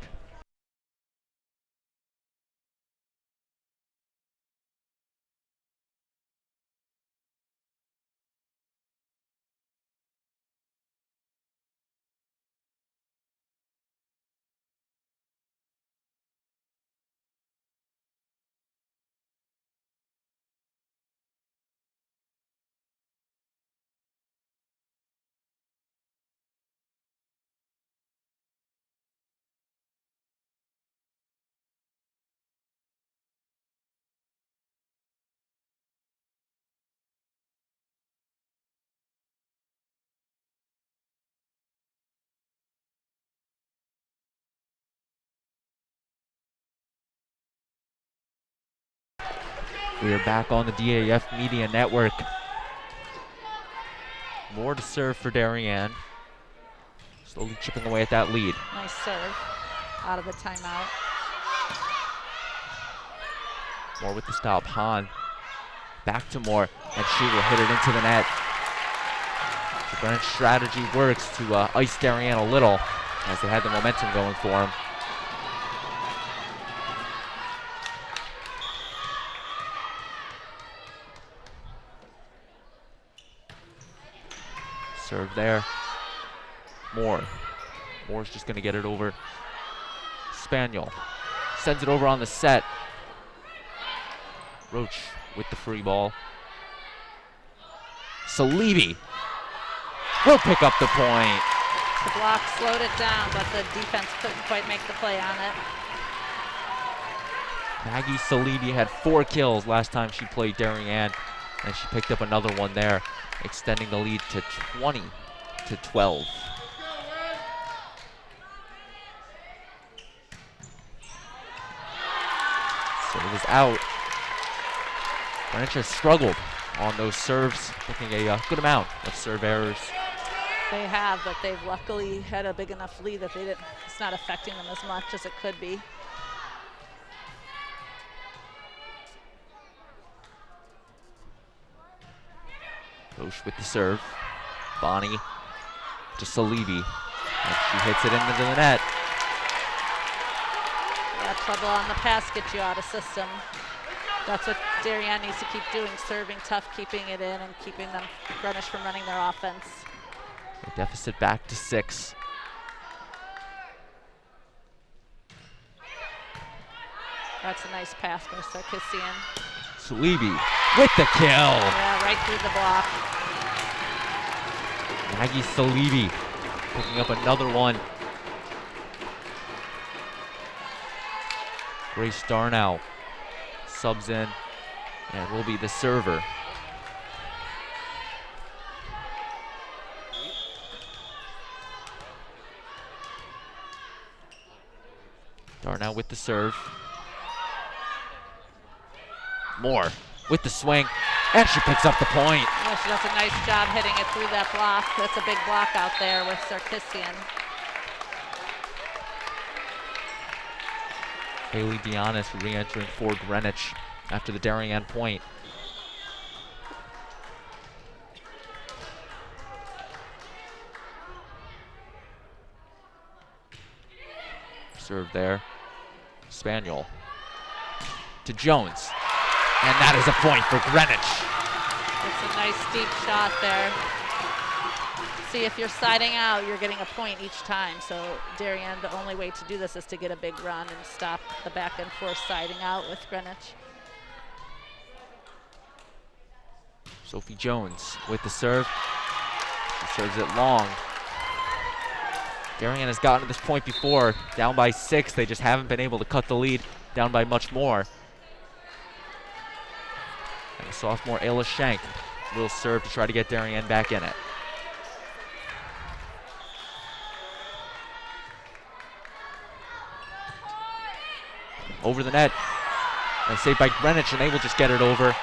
We are back on the DAF Media Network. More to serve for Darien. Slowly chipping away at that lead. Nice serve out of the timeout. Moore with the stop. Hahn back to Moore, and she will hit it into the net. The Greenwich strategy works to ice Darien a little as they had the momentum going for them. Serve there. Moore's just going to get it over. Spaniel sends it over on the set. Roach with the free ball. Salibi will pick up the point. The block slowed it down, but the defense couldn't quite make the play on it. Maggie Salibi had 4 kills last time she played Darien, and she picked up another one there, extending the lead to 20-12. So it was out. Greenwich has struggled on those serves, making a good amount of serve errors. They have, but they've luckily had a big enough lead that it's not affecting them as much as it could be. Roche with the serve. Bonnie to Salibi. And she hits it into the net. Yeah, trouble on the pass gets you out of system. That's what Darien needs to keep doing, serving tough, keeping it in, and keeping them Greenwich from running their offense. The deficit back to 6. That's a nice pass by Sarkisian. Salibi with the kill. Yeah, right through the block. Maggie Salibi picking up another one. Grace Darnell subs in and will be the server. Darnell with the serve. Moore with the swing, and she picks up the point. Yeah, she does a nice job hitting it through that block. That's a big block out there with Sarkisian. Haley Dianis re-entering for Greenwich after the Darien point. Serve there. Spaniel to Jones. And that is a point for Greenwich. It's a nice deep shot there. See, if you're siding out, you're getting a point each time. So Darien, the only way to do this is to get a big run and stop the back and forth siding out with Greenwich. Sophie Jones with the serve. She serves it long. Darien has gotten to this point before, down by 6. They just haven't been able to cut the lead down by much more. And the sophomore Ayla Schenk will serve to try to get Darien back in it. Over the net. And saved by Greenwich, and they will just get it over.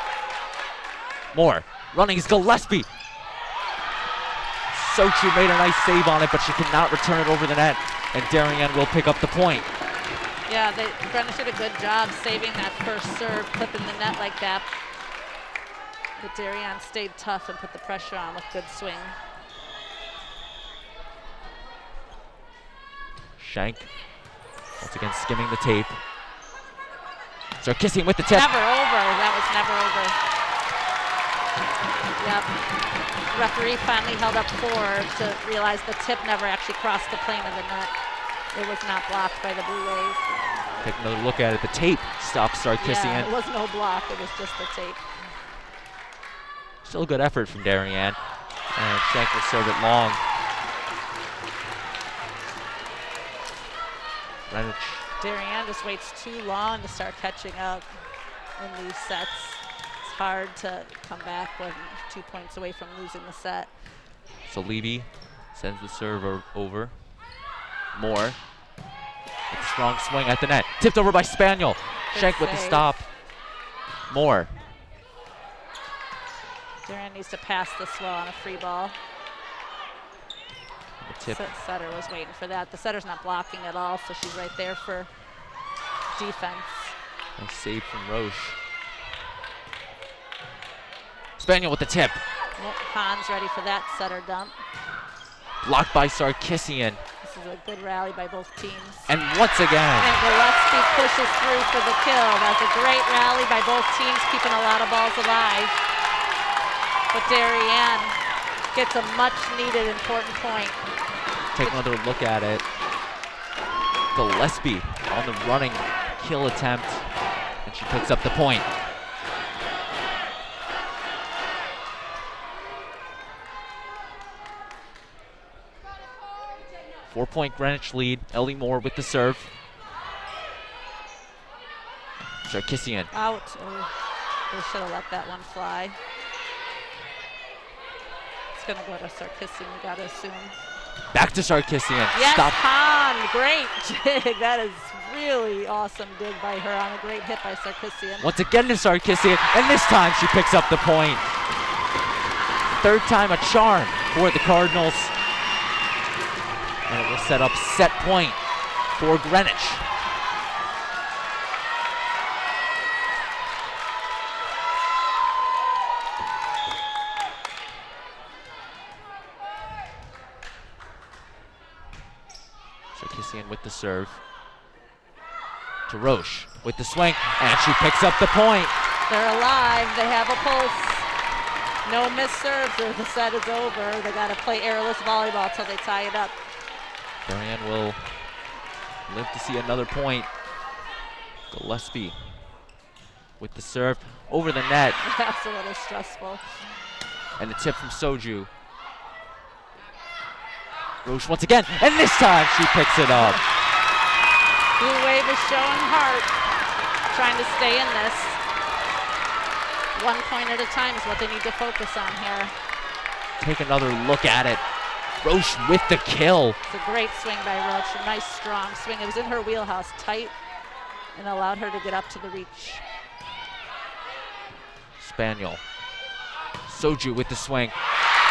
Moore running is Gillespie. Sochu made a nice save on it, but she cannot return it over the net, and Darien will pick up the point. Yeah, Greenwich did a good job saving that first serve, clipping the net like that. But Darien stayed tough and put the pressure on with good swing. Schenk, once again skimming the tape. Sarkisian with the tip. Never over, that was never over. Yep. Referee finally held up 4 to realize the tip never actually crossed the plane of the net. It was not blocked by the Blue Waves. Take another look at it. The tape stops Sarkisian. Yeah, it was no block, it was just the tape. Still a good effort from Darien. And Schenk will serve it long. Greenwich. Darien just waits too long to start catching up in these sets. It's hard to come back when 2 points away from losing the set. So Levy sends the serve over. Moore with a strong swing at the net. Tipped over by Spaniel. Schenk with the stop. Moore. Darien needs to pass this well on a free ball. The tip. Setter was waiting for that. The setter's not blocking at all, so she's right there for defense. Nice save from Roche. Spaniel with the tip. Yep, Hans ready for that setter dump. Blocked by Sarkisian. This is a good rally by both teams. And once again. And Gillespie pushes through for the kill. That's a great rally by both teams, keeping a lot of balls alive. But Darien gets a much needed important point. Take another look at it. Gillespie on the running kill attempt, and she picks up the point. Four-point Greenwich lead. Ellie Moore with the serve. Sarkisian. Out. Oh, they should have let that one fly. It's going to go to Sarkisian, you got to assume. Back to Sarkisian. Yes, Stop. Han, great dig. That is really awesome dig by her on a great hit by Sarkisian. Once again to Sarkisian, and this time she picks up the point. Third time a charm for the Cardinals. And it will set up set point for Greenwich. Sarkisian with the serve. To Roche with the swing, and she picks up the point. They're alive, they have a pulse. No missed serves or the set is over. They gotta play airless volleyball till they tie it up. Darien will live to see another point. Gillespie with the serve over the net. That's a little stressful. And the tip from Soju. Roche once again, and this time she picks it up. Blue Wave is showing heart, trying to stay in this. 1 point at a time is what they need to focus on here. Take another look at it. Roche with the kill. It's a great swing by Roche, a nice strong swing. It was in her wheelhouse, tight, and allowed her to get up to the reach. Spaniel. Soju with the swing.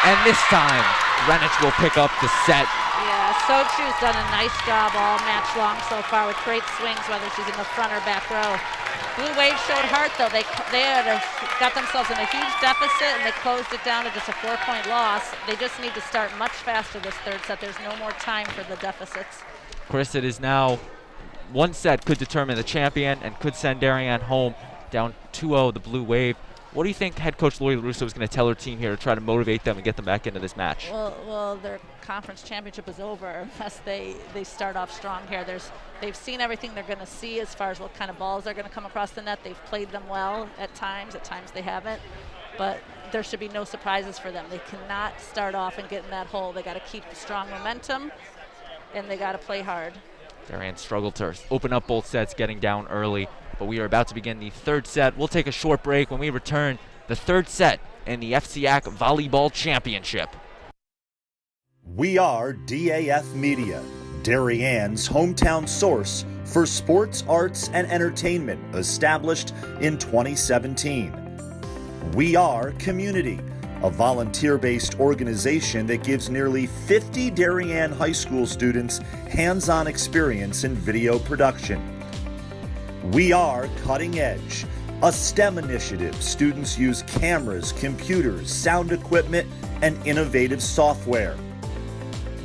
And this time, Greenwich will pick up the set. Yeah, Sochu's done a nice job all match long so far with great swings, whether she's in the front or back row. Blue Wave showed heart though. They got themselves in a huge deficit and they closed it down to just a 4-point loss. They just need to start much faster this third set. There's no more time for the deficits. Chris, it is now one set could determine the champion and could send Darien home down 2-0, the Blue Wave. What do you think head coach Lori LaRusso is going to tell her team here to try to motivate them and get them back into this match? Well, their conference championship is over unless they start off strong here. They've seen everything they're going to see as far as what kind of balls are going to come across the net. They've played them well at times they haven't. But there should be no surprises for them. They cannot start off and get in that hole. They got to keep the strong momentum, and they got to play hard. Darien struggled to open up both sets, getting down early. But we are about to begin the third set. We'll take a short break. When we return, the third set in the FCIAC Volleyball Championship. We are DAF Media, Darien's hometown source for sports, arts, and entertainment, established in 2017. We are Community, a volunteer-based organization that gives nearly 50 Darien high school students hands-on experience in video production. We are Cutting Edge, a STEM initiative. Students use cameras, computers, sound equipment, and innovative software.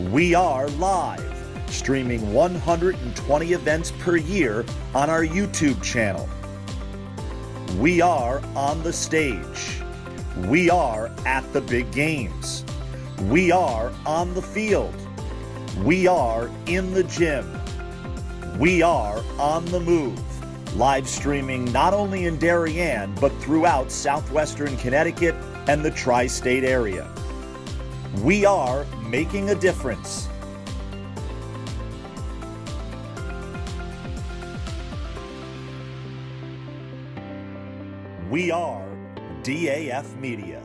We are Live, streaming 120 events per year on our YouTube channel. We are On the Stage. We are At the Big Games. We are On the Field. We are In the Gym. We are On the Move. Live streaming not only in Darien, but throughout southwestern Connecticut and the tri-state area. We are making a difference. We are DAF Media.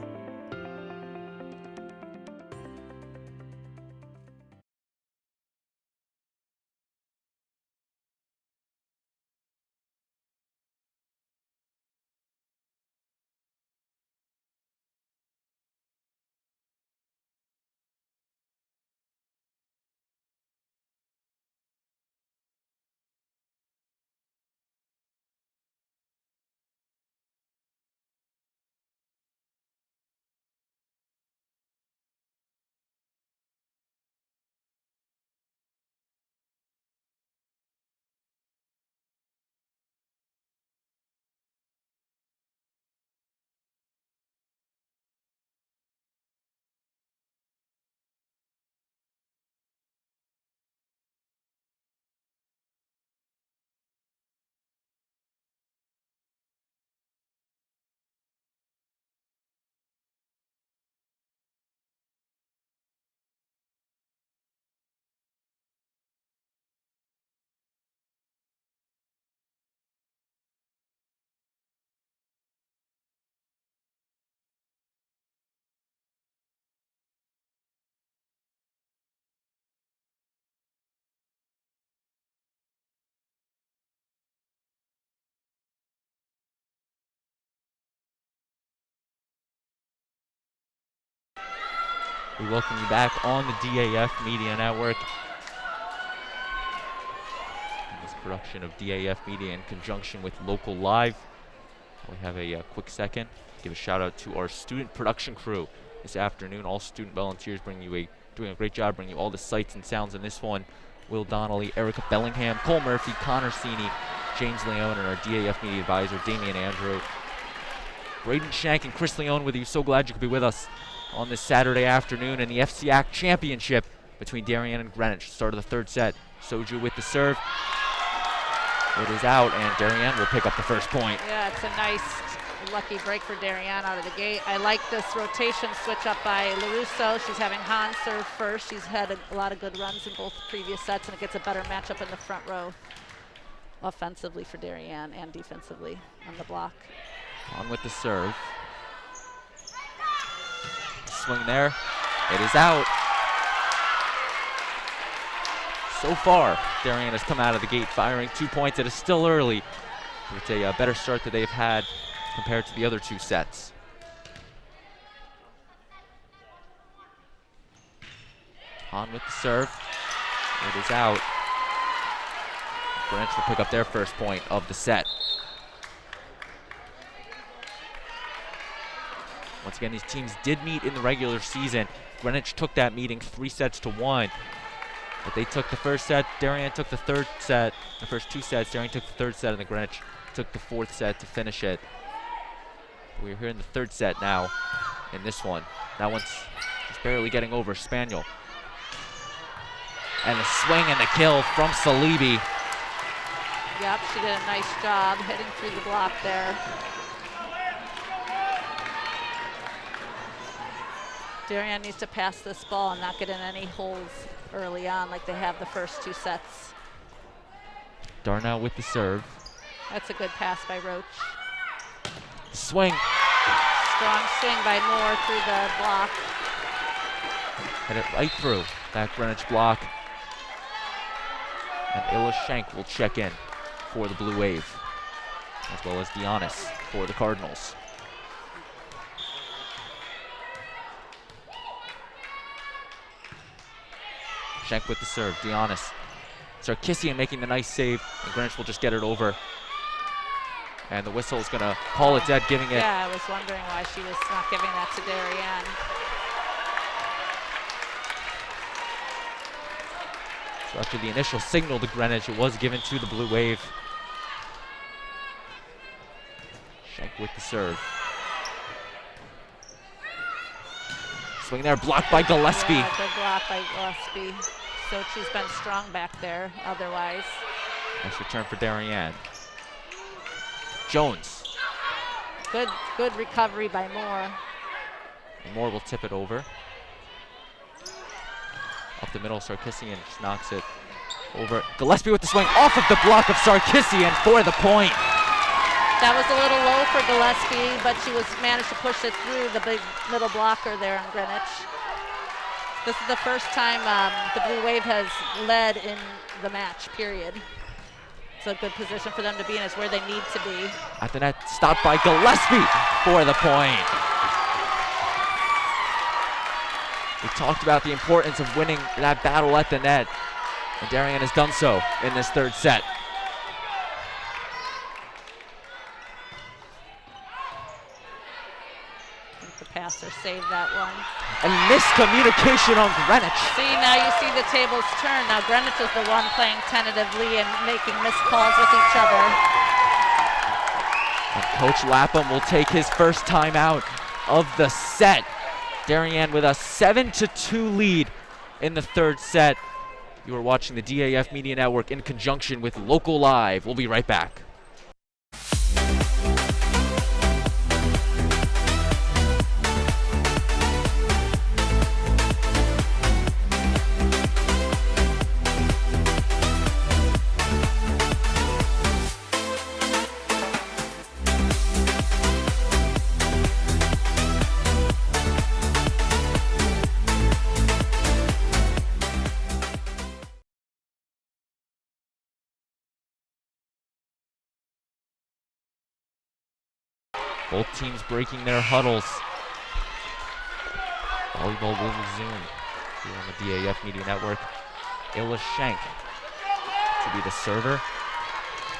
We welcome you back on the DAF Media Network. This production of DAF Media in conjunction with Local Live. We have a quick second. Give a shout out to our student production crew this afternoon. All student volunteers doing a great job bringing you all the sights and sounds in this one. Will Donnelly, Erica Bellingham, Cole Murphy, Connor Sini, James Leone, and our DAF Media advisor, Damian Andrew. Braden Shank and Chris Leone with you. So glad you could be with us on this Saturday afternoon in the FCIAC Championship between Darien and Greenwich. Start of the third set. Soju with the serve. It is out, and Darien will pick up the first point. Yeah, it's a lucky break for Darien out of the gate. I like this rotation switch up by LaRusso. She's having Han serve first. She's had a lot of good runs in both previous sets, and it gets a better matchup in the front row offensively for Darien and defensively on the block. On with the serve. Swing there. It is out. So far, Darien has come out of the gate firing 2 points. It is still early. It's a better start that they've had compared to the other 2 sets. On with the serve. It is out. Greenwich will pick up their first point of the set. Once again, these teams did meet in the regular season. Greenwich took that meeting 3-1. But they took the first set, Darien took the third set. The first 2 sets, Darien took the third set, and the Greenwich took the 4th set to finish it. We're here in the 3rd set now in this one. That one's just barely getting over. Spaniel. And the swing and the kill from Salibi. Yep, she did a nice job hitting through the block there. Darien needs to pass this ball and not get in any holes early on like they have the first 2 sets. Darnell with the serve. That's a good pass by Roach. Swing. Strong swing by Moore through the block. Hit it right through that Greenwich block. And Illa Schenk will check in for the Blue Wave, as well as Dionis for the Cardinals. Schenk with the serve, Dionis. Sarkisian making the nice save, and Greenwich will just get it over. And the whistle is going to call it dead, giving it. Yeah, I was wondering why she was not giving that to Darien. So after the initial signal to Greenwich, it was given to the Blue Wave. Schenk with the serve. Swing there, blocked by Gillespie. Yeah, good block by Gillespie. So she's been strong back there otherwise. Nice return for Darien. Jones. Good recovery by Moore. And Moore will tip it over. Up the middle, Sarkisian just knocks it over. Gillespie with the swing off of the block of Sarkisian for the point. That was a little low for Gillespie, but she managed to push it through the big middle blocker there in Greenwich. This is the first time the Blue Wave has led in the match, period. It's a good position for them to be in. It's where they need to be. At the net, stopped by Gillespie for the point. We talked about the importance of winning that battle at the net, and Darien has done so in this 3rd set. The passer saved that one. And miscommunication on Greenwich. See, now you see the tables turn. Now Greenwich is the one playing tentatively and making missed calls with each other. And Coach Lapham will take his first time out of the set. Darien with a 7-2 lead in the 3rd set. You are watching the DAF Media Network in conjunction with Local Live. We'll be right back. Both teams breaking their huddles. Volleyball will resume here on the DAF Media Network. Illa Schenk to be the server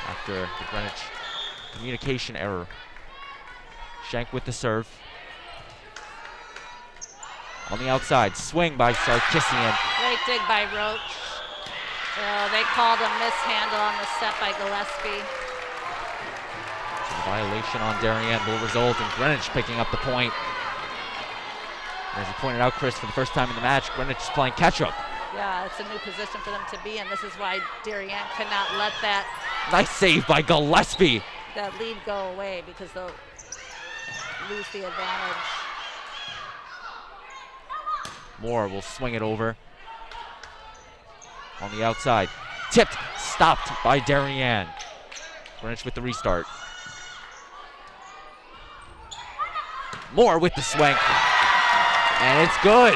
after the Greenwich communication error. Schenk with the serve. On the outside, swing by Sarkisian. Great dig by Roach. They called a mishandle on the set by Gillespie. The violation on Darien will result in Greenwich picking up the point. As you pointed out, Chris, for the first time in the match, Greenwich is playing catch-up. Yeah, it's a new position for them to be in. This is why Darien cannot let that Nice save by Gillespie. lead go away, because lose the advantage. Moore will swing it over. On the outside. Tipped. Stopped by Darien. Greenwich with the restart. Moore with the swing. And it's good.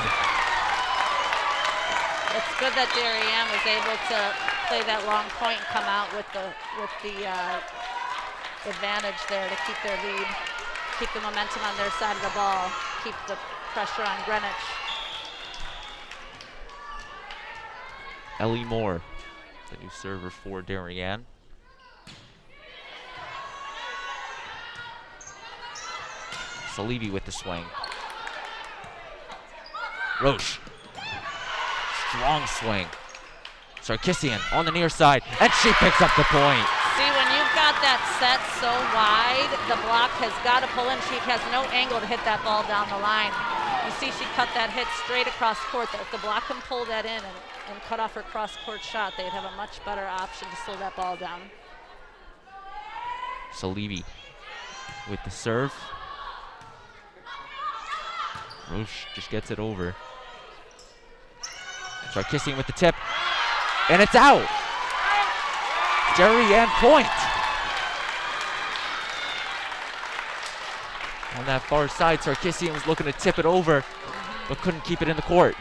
It's good that Darien was able to play that long point and come out with the advantage there to keep their lead, keep the momentum on their side of the ball, keep the pressure on Greenwich. Ellie Moore, the new server for Darien. Salibi with the swing. Roche. Strong swing. Sarkisian on the near side, and she picks up the point. See, when you've got that set so wide, the block has got to pull in. She has no angle to hit that ball down the line. You see she cut that hit straight across court. If the block can pull that in and cut off her cross-court shot, they'd have a much better option to slow that ball down. Salibi with the serve. Roche just gets it over. Sarkisian with the tip, and it's out. Darien point. On that far side, Sarkisian was looking to tip it over, but couldn't keep it in the court.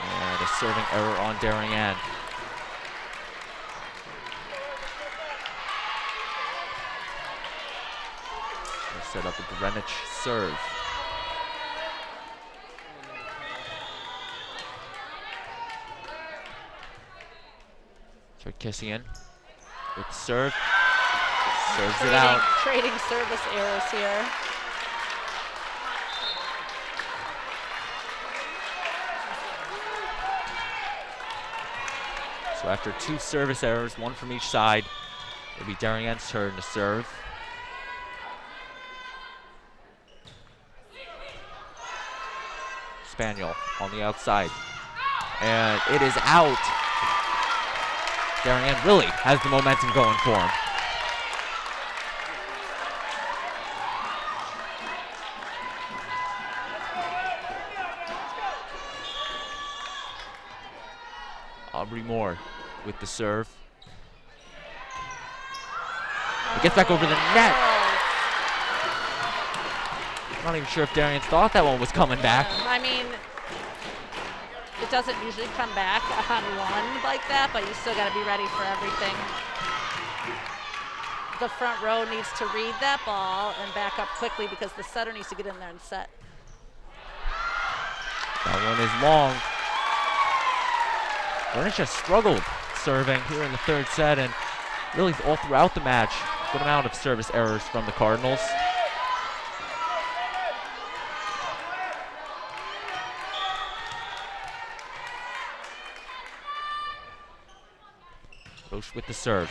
And a serving error on Darien. Set up a Greenwich serve. Sarkisian with the serve. Serves it out. Trading service errors here. So after 2 service errors, 1 from each side, it'll be Darien's turn to serve. Spaniel on the outside, and it is out. Darien really has the momentum going for him. Aubrey Moore with the serve. It gets back over the net. I'm not even sure if Darien thought that one was coming back. I mean, it doesn't usually come back on one like that, but you still got to be ready for everything. The front row needs to read that ball and back up quickly because the setter needs to get in there and set. That one is long. Greenwich has struggled serving here in the 3rd set and really all throughout the match. Good amount of service errors from the Cardinals. Roche with the serve.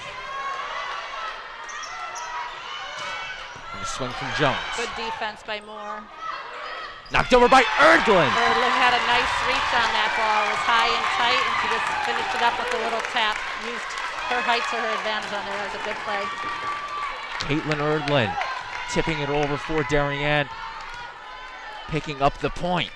And a swing from Jones. Good defense by Moore. Knocked over by Erdlin. Erdlin had a nice reach on that ball. It was high and tight, and she just finished it up with a little tap. Used her height to her advantage on there. It was a good play. Caitlin Erdlin tipping it over for Darien. Picking up the point.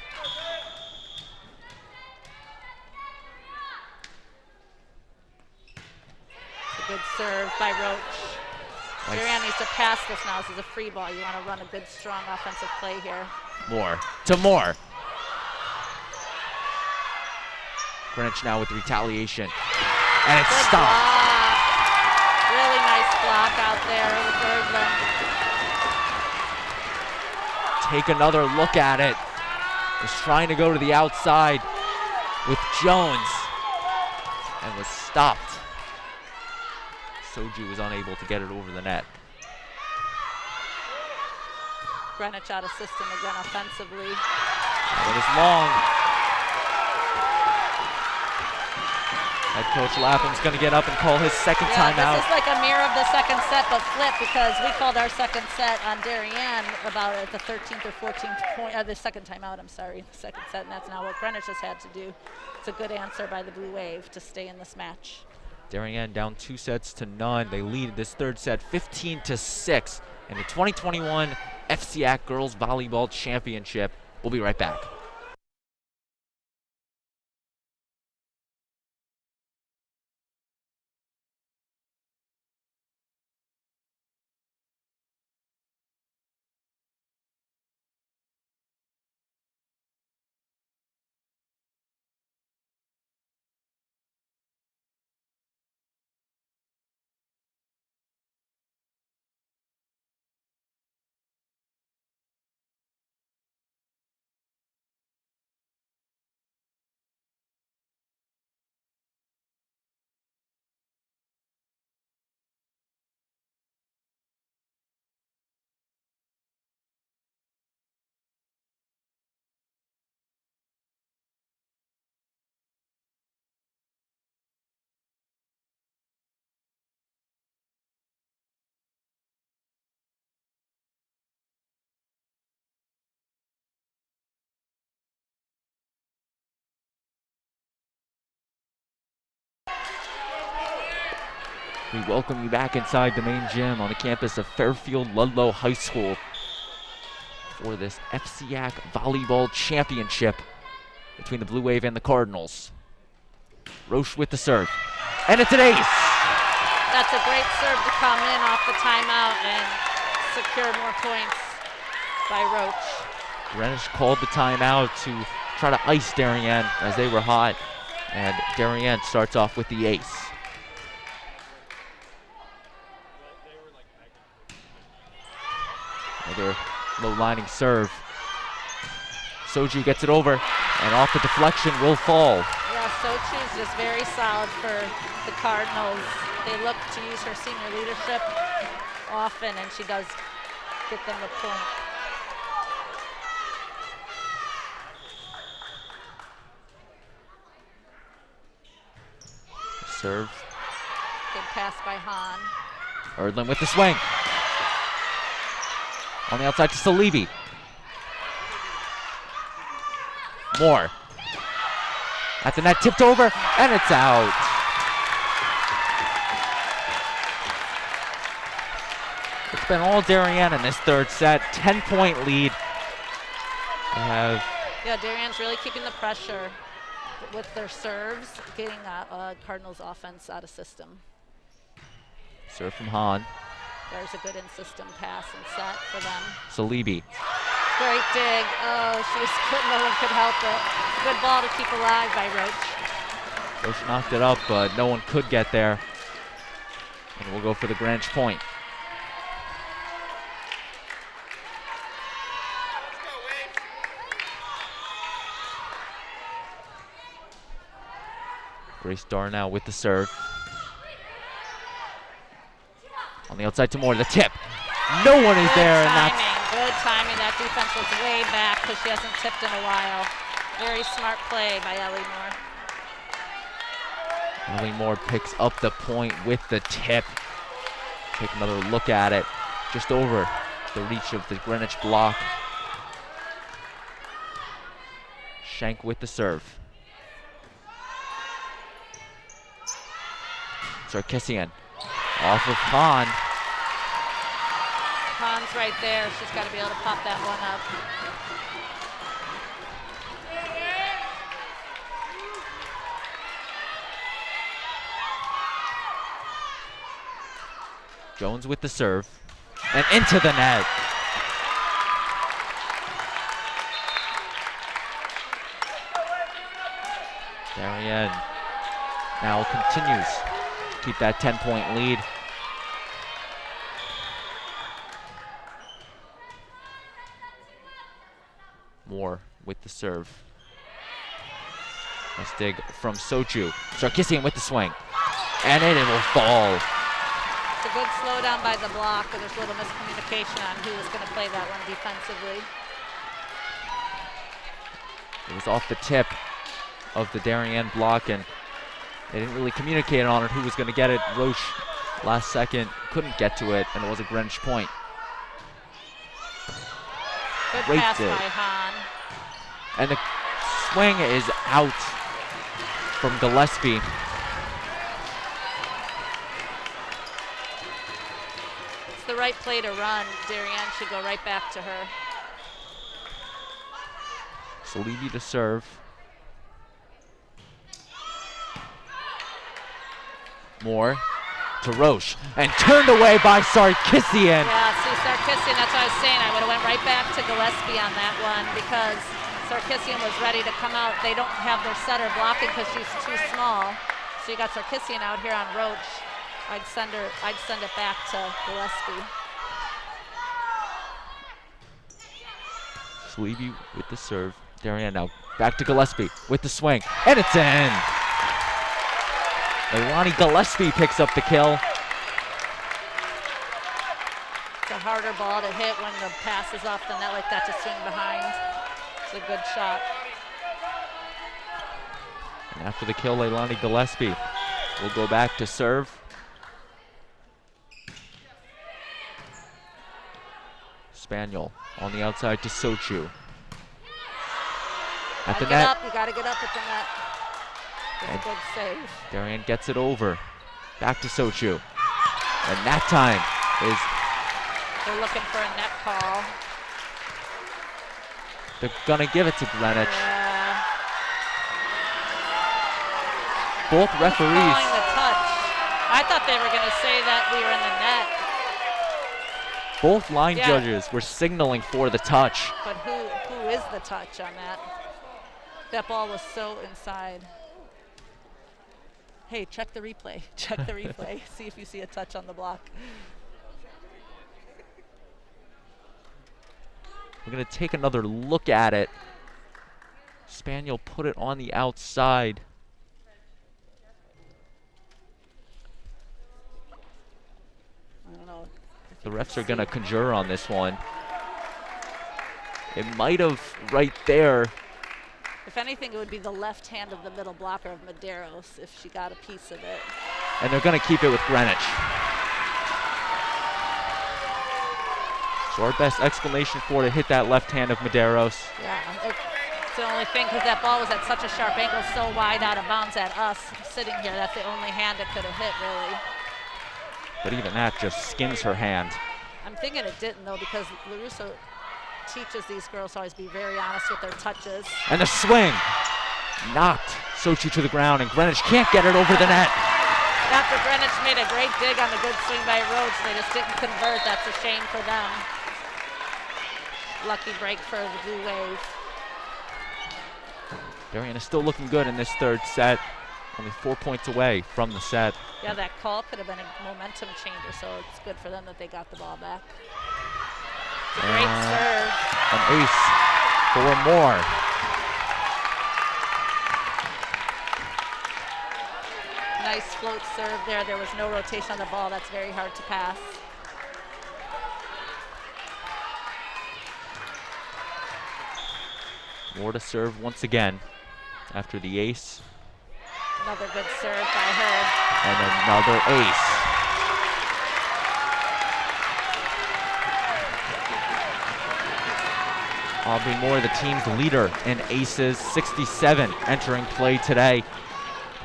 Good serve by Roche. Nice. Darien needs to pass this now. This is a free ball. You want to run a good, strong offensive play here. Moore to Moore. Greenwich now with the retaliation. And it's Good stopped. Block. Really nice block out there with Erdlin. Take another look at it. Was trying to go to the outside with Jones and was stopped. Soju was unable to get it over the net. Greenwich out of system again offensively. It is long. Head coach Lapham's going to get up and call his second timeout. This is like a mirror of the second set, but flip, because we called our second set on Darien about at the 13th or 14th point, the second timeout, I'm sorry, the second set, and that's now what Greenwich has had to do. It's a good answer by the Blue Wave to stay in this match. Darien down 2-0. They lead this third set 15-6 in the 2021 FCIAC Girls Volleyball Championship. We'll be right back. We welcome you back inside the main gym on the campus of Fairfield Ludlowe High School for this FCIAC Volleyball Championship between the Blue Wave and the Cardinals. Roche with the serve, and it's an ace! That's a great serve to come in off the timeout and secure more points by Roche. Greenwich called the timeout to try to ice Darien as they were hot, and Darien starts off with the ace. Another low-lining serve. Soju gets it over, and off the deflection will fall. Yeah, Sochu's just very solid for the Cardinals. They look to use her senior leadership often, and she does get them the point. Serve. Good pass by Han. Erdlin with the swing. On the outside to Salibi. Moore. At the net, tipped over, and it's out. It's been all Darien in this third set. 10-point lead. Yeah, Darien's really keeping the pressure with their serves, getting Cardinals offense out of system. Serve from Han. There's a good in-system pass and set for them. Salibi. Great dig. Oh, no one could help it. Good ball to keep alive by Roche. Roche knocked it up, but no one could get there. And we'll go for the Greenwich point. Grace Darnell with the serve. On the outside to Moore, the tip. No one is there, and that's good timing. That defense was way back because she hasn't tipped in a while. Very smart play by Ellie Moore. Ellie Moore picks up the point with the tip. Take another look at it. Just over the reach of the Greenwich block. Shank with the serve. Sarkisian off of Han. Han's right there. She's got to be able to pop that one up. Jones with the serve. And into the net. Darien now continues to keep that 10-point lead. Moore with the serve. Nice dig from Sochu. Sarkisian with the swing. And it will fall. It's a good slowdown by the block, but there's a little miscommunication on who was going to play that one defensively. It was off the tip of the Darien block, and they didn't really communicate on it who was going to get it. Roche, last second, couldn't get to it, and it was a Greenwich point. Good Great pass dig. by Han. And the swing is out from Gillespie. the right play to run. Darien should go right back to her. Salibi to serve. Moore to Roche, and turned away by Sarkisian. Yeah, see Sarkisian, that's what I was saying. I would have went right back to Gillespie on that one because Sarkisian was ready to come out. They don't have their setter blocking because she's too small. So you got Sarkisian out here on Roche. I'd send it back to Gillespie. Salibi with the serve. Darien now back to Gillespie with the swing, and it's in. Leilani Gillespie picks up the kill. It's a harder ball to hit when the pass is off the net like that to swing behind. It's a good shot. And after the kill, Leilani Gillespie will go back to serve. Spaniel on the outside to Sochu. At the net. You gotta get up at the net. That's a good save. Darien gets it over. Back to Sochu. And that time is... They're looking for a net call. They're gonna give it to Greenwich. Yeah. Both referees. Calling the touch. I thought they were gonna say that we were in the net. Both line judges were signaling for the touch. But who is the touch on that? That ball was so inside. Hey, check the replay. Check the replay. See if you see a touch on the block. We're going to take another look at it. Spaniel put it on the outside. I don't know. The refs are going to conjure on this one. It might have right there. If anything, it would be the left hand of the middle blocker of Medeiros if she got a piece of it. And they're going to keep it with Greenwich. So our best exclamation for to hit that left hand of Medeiros. Yeah, it's the only thing because that ball was at such a sharp angle, so wide out of bounds at us sitting here. That's the only hand it could have hit, really. But even that just skins her hand. I'm thinking it didn't, though, because LaRusso teaches these girls to always be very honest with their touches. And the swing knocked Sochi to the ground, and Greenwich can't get it over the net. After Greenwich made a great dig on the good swing by Rhodes, they just didn't convert. That's a shame for them. Lucky break for the Blue Wave. Darien is still looking good in this third set. Only 4 points away from the set. Yeah, that call could have been a momentum changer, so it's good for them that they got the ball back. It's a great serve. An ace for Moore. Nice float serve there. There was no rotation on the ball. That's very hard to pass. Moore to serve once again after the ace. Another good serve by her. And another ace. Aubrey Moore, the team's leader in aces, 67 entering play today.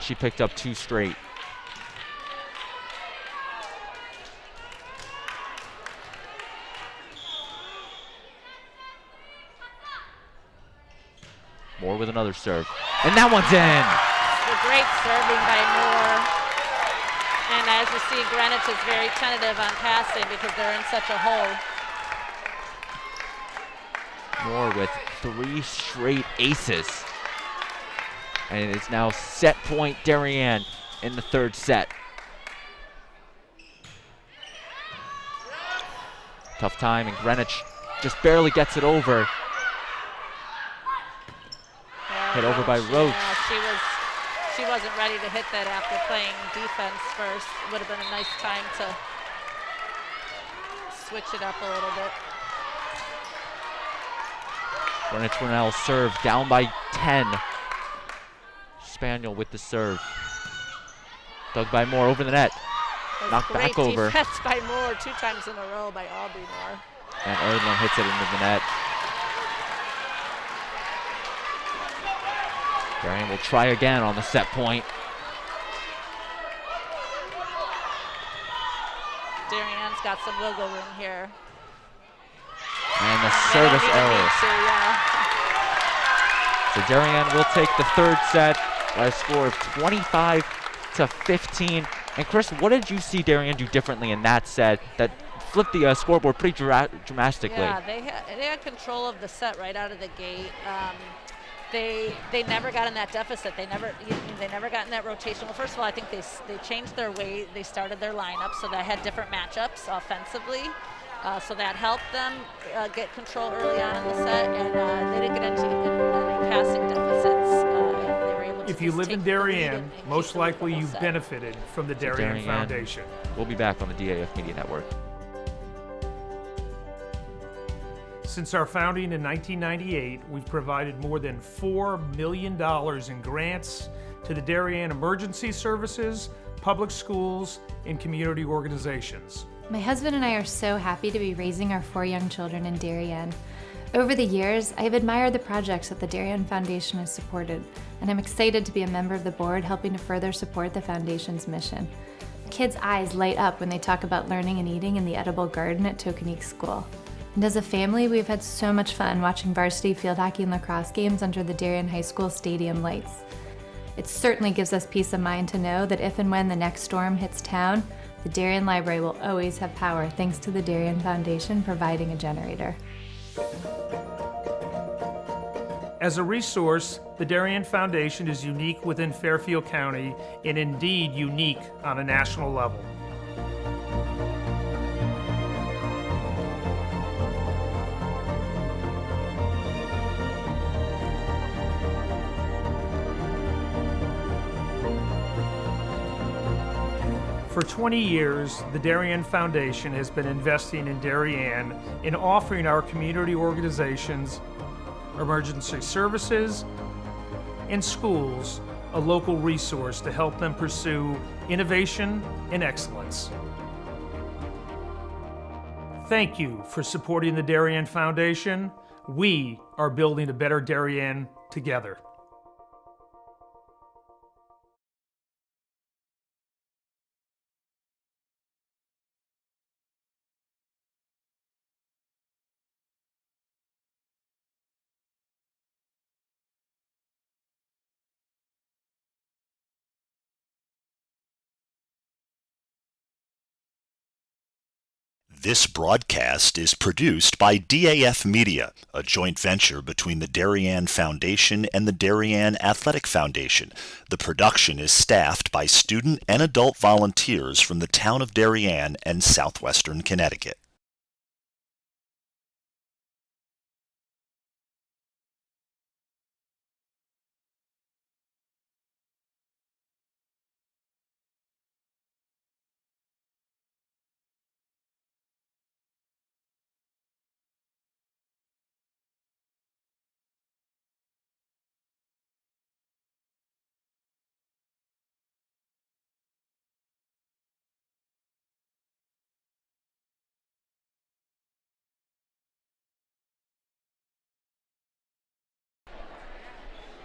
She picked up 2 straight. Moore with another serve. And that one's in. A great serving by Moore. And as you see, Greenwich is very tentative on passing because they're in such a hole. Moore with 3 straight aces. And it's now set point Darien in the third set. Tough time, and Greenwich just barely gets it over. Hit over by Roach. Yeah, she wasn't ready to hit that after playing defense first. Would have been a nice time to switch it up a little bit. Greenwich will now serve down by 10. Spaniel with the serve. Dug by Moore over the net. Knocked back over. Great defense by Moore 2 times in a row by Aubrey Moore. And Erdlin hits it into the net. Darien will try again on the set point. Darien Darien's got some wiggle room here. And the service error. So Darien will take the third set by a score of 25-15. And Chris, what did you see Darien do differently in that set that flipped the scoreboard pretty dramatically? Yeah, they had control of the set right out of the gate. They never got in that deficit. They never got in that rotation. Well, first of all, I think they changed their way. They started their lineup so they had different matchups offensively. So that helped them get control early on in the set, and they didn't get into any passing deficits. They were able to if you live in Darien, most likely you've benefited from the Darien Foundation. We'll be back on the DAF Media Network. Since our founding in 1998, we've provided more than $4 million in grants to the Darien Emergency Services, public schools, and community organizations. My husband and I are so happy to be raising our 4 young children in Darien. Over the years, I have admired the projects that the Darien Foundation has supported, and I'm excited to be a member of the board helping to further support the Foundation's mission. Kids' eyes light up when they talk about learning and eating in the edible garden at Tokenique School. And as a family, we've had so much fun watching varsity field hockey and lacrosse games under the Darien High School stadium lights. It certainly gives us peace of mind to know that if and when the next storm hits town, the Darien Library will always have power thanks to the Darien Foundation providing a generator. As a resource, the Darien Foundation is unique within Fairfield County and indeed unique on a national level. For 20 years, the Darien Foundation has been investing in Darien and offering our community organizations, emergency services, and schools a local resource to help them pursue innovation and excellence. Thank you for supporting the Darien Foundation. We are building a better Darien together. This broadcast is produced by DAF Media, a joint venture between the Darien Foundation and the Darien Athletic Foundation. The production is staffed by student and adult volunteers from the town of Darien and southwestern Connecticut.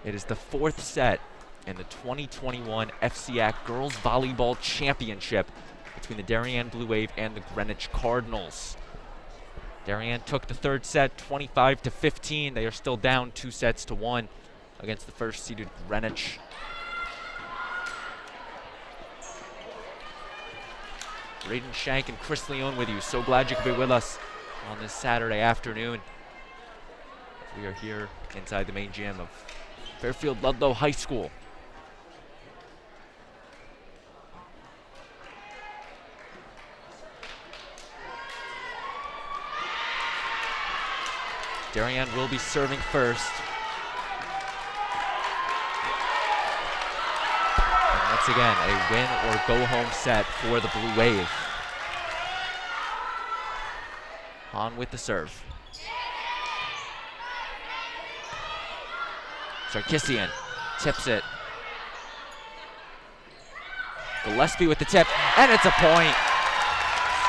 It is the fourth set in the 2021 FCIAC Girls Volleyball Championship between the Darien Blue Wave and the Greenwich Cardinals. Darien took the third set 25-15. They are still down 2-1 against the first-seeded Greenwich. Braden Shank and Chris Leone with you. So glad you could be with us on this Saturday afternoon. We are here inside the main gym of Fairfield Ludlowe High School. Darien will be serving first. And once again, a win or go home set for the Blue Wave. On with the serve. Sarkisian tips it. Gillespie with the tip, and it's a point.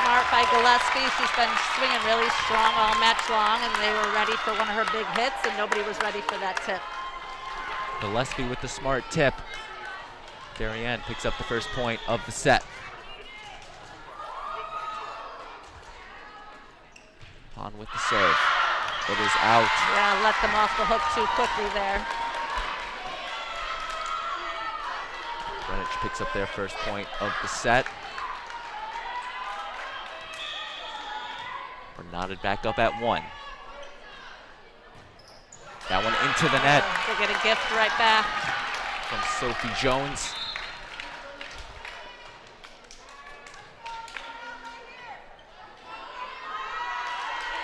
Smart by Gillespie. She's been swinging really strong all match long, and they were ready for one of her big hits, and nobody was ready for that tip. Gillespie with the smart tip. Darien picks up the first point of the set. On with the serve. It is out. Yeah, let them off the hook too quickly there. Greenwich picks up their first point of the set. We're knotted back up at 1. That one into the net. They get a gift right back. From Sophie Jones.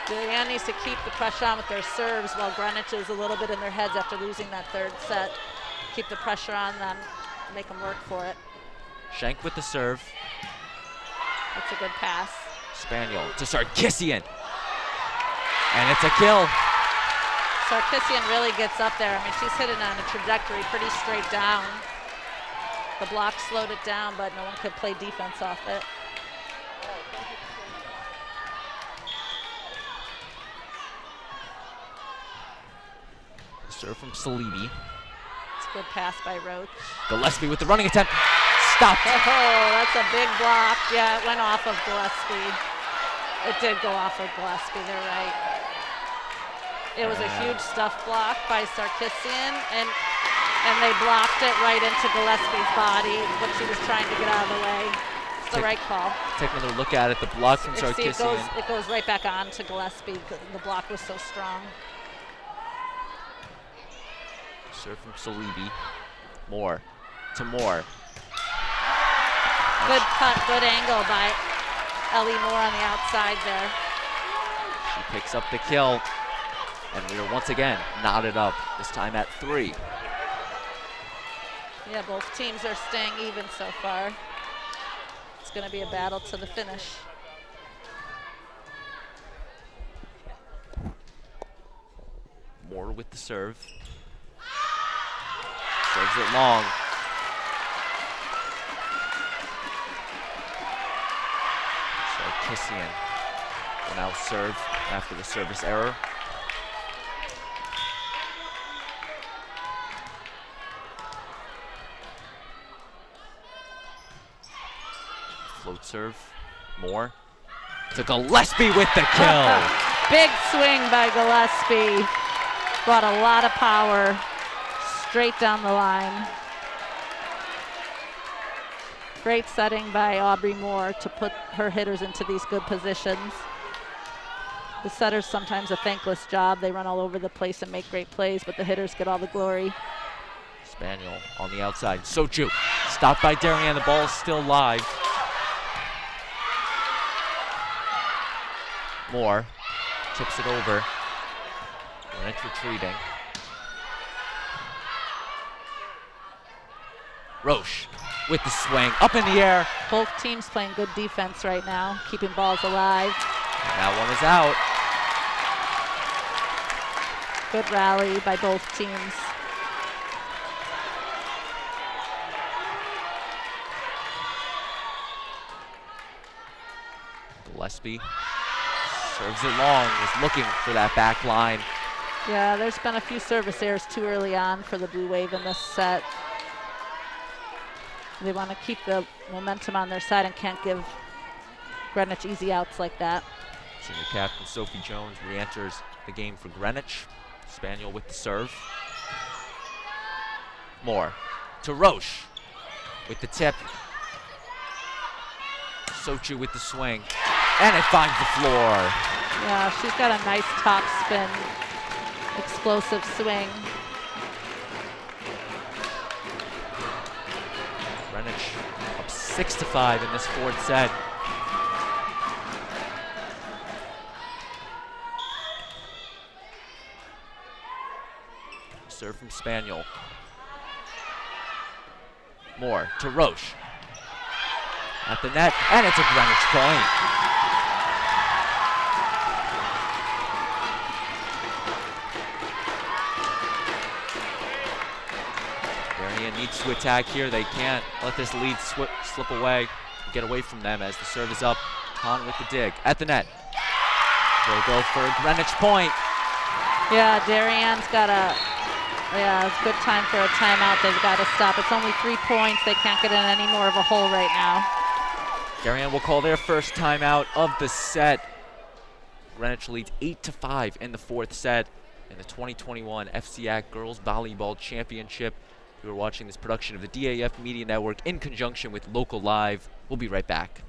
Darien needs to keep the pressure on with their serves while Greenwich is a little bit in their heads after losing that third set. Keep the pressure on them, make them work for it. Schenk with the serve. That's a good pass. Spaniel to Sarkissian. And it's a kill. Sarkissian really gets up there. I mean, she's hitting on a trajectory pretty straight down. The block slowed it down, but no one could play defense off it. Serve from Salibi. It's a good pass by Roach. Gillespie with the running attempt. Stopped. Oh, that's a big block. Yeah, it went off of Gillespie. It did go off of Gillespie, they're right. It was a huge stuff block by Sarkissian, and they blocked it right into Gillespie's body, what she was trying to get out of the way. It's the right call. Take another look at it. The block from Sarkissian. See, it goes right back on to Gillespie. The block was so strong. Serve from Salibi. Moore to Moore. Good cut, good angle by Ellie Moore on the outside there. She picks up the kill. And we are once again knotted up, this time at 3. Yeah, both teams are staying even so far. It's going to be a battle to the finish. Moore with the serve. Serves it long. Sarkissian will now serve after the service error. Float serve. Moore to Gillespie with the kill. Big swing by Gillespie. Brought a lot of power straight down the line. Great setting by Aubrey Moore to put her hitters into these good positions. The setters sometimes a thankless job. They run all over the place and make great plays, but the hitters get all the glory. Spaniel on the outside. Sochu stopped by Darien. The ball is still live. Moore chips it over. Greenwich retreating. Roche with the swing, up in the air. Both teams playing good defense right now, keeping balls alive. That one is out. Good rally by both teams. Gillespie serves it long, is looking for that back line. Yeah, there's been a few service errors too early on for the Blue Wave in this set. They want to keep the momentum on their side and can't give Greenwich easy outs like that. Senior captain Sophie Jones re-enters the game for Greenwich. Spaniel with the serve. Moore to Roche with the tip. Sochu with the swing. And it finds the floor. Yeah, she's got a nice top spin, explosive swing. Greenwich up 6-5 in this fourth set. Serve from Spaniel. Moore to Roche. At the net, and it's a Greenwich point. Darien needs to attack here. They can't let this lead slip away and get away from them as the serve is up. Hahn with the dig. At the net. They'll go for a Greenwich point. Yeah, Darien's got it's a good time for a timeout. They've got to stop. It's only 3 points. They can't get in any more of a hole right now. Darien will call their first timeout of the set. Greenwich leads 8-5 in the 4th set in the 2021 FCIAC Girls Volleyball Championship. You are watching this production of the DAF Media Network in conjunction with Local Live. We'll be right back.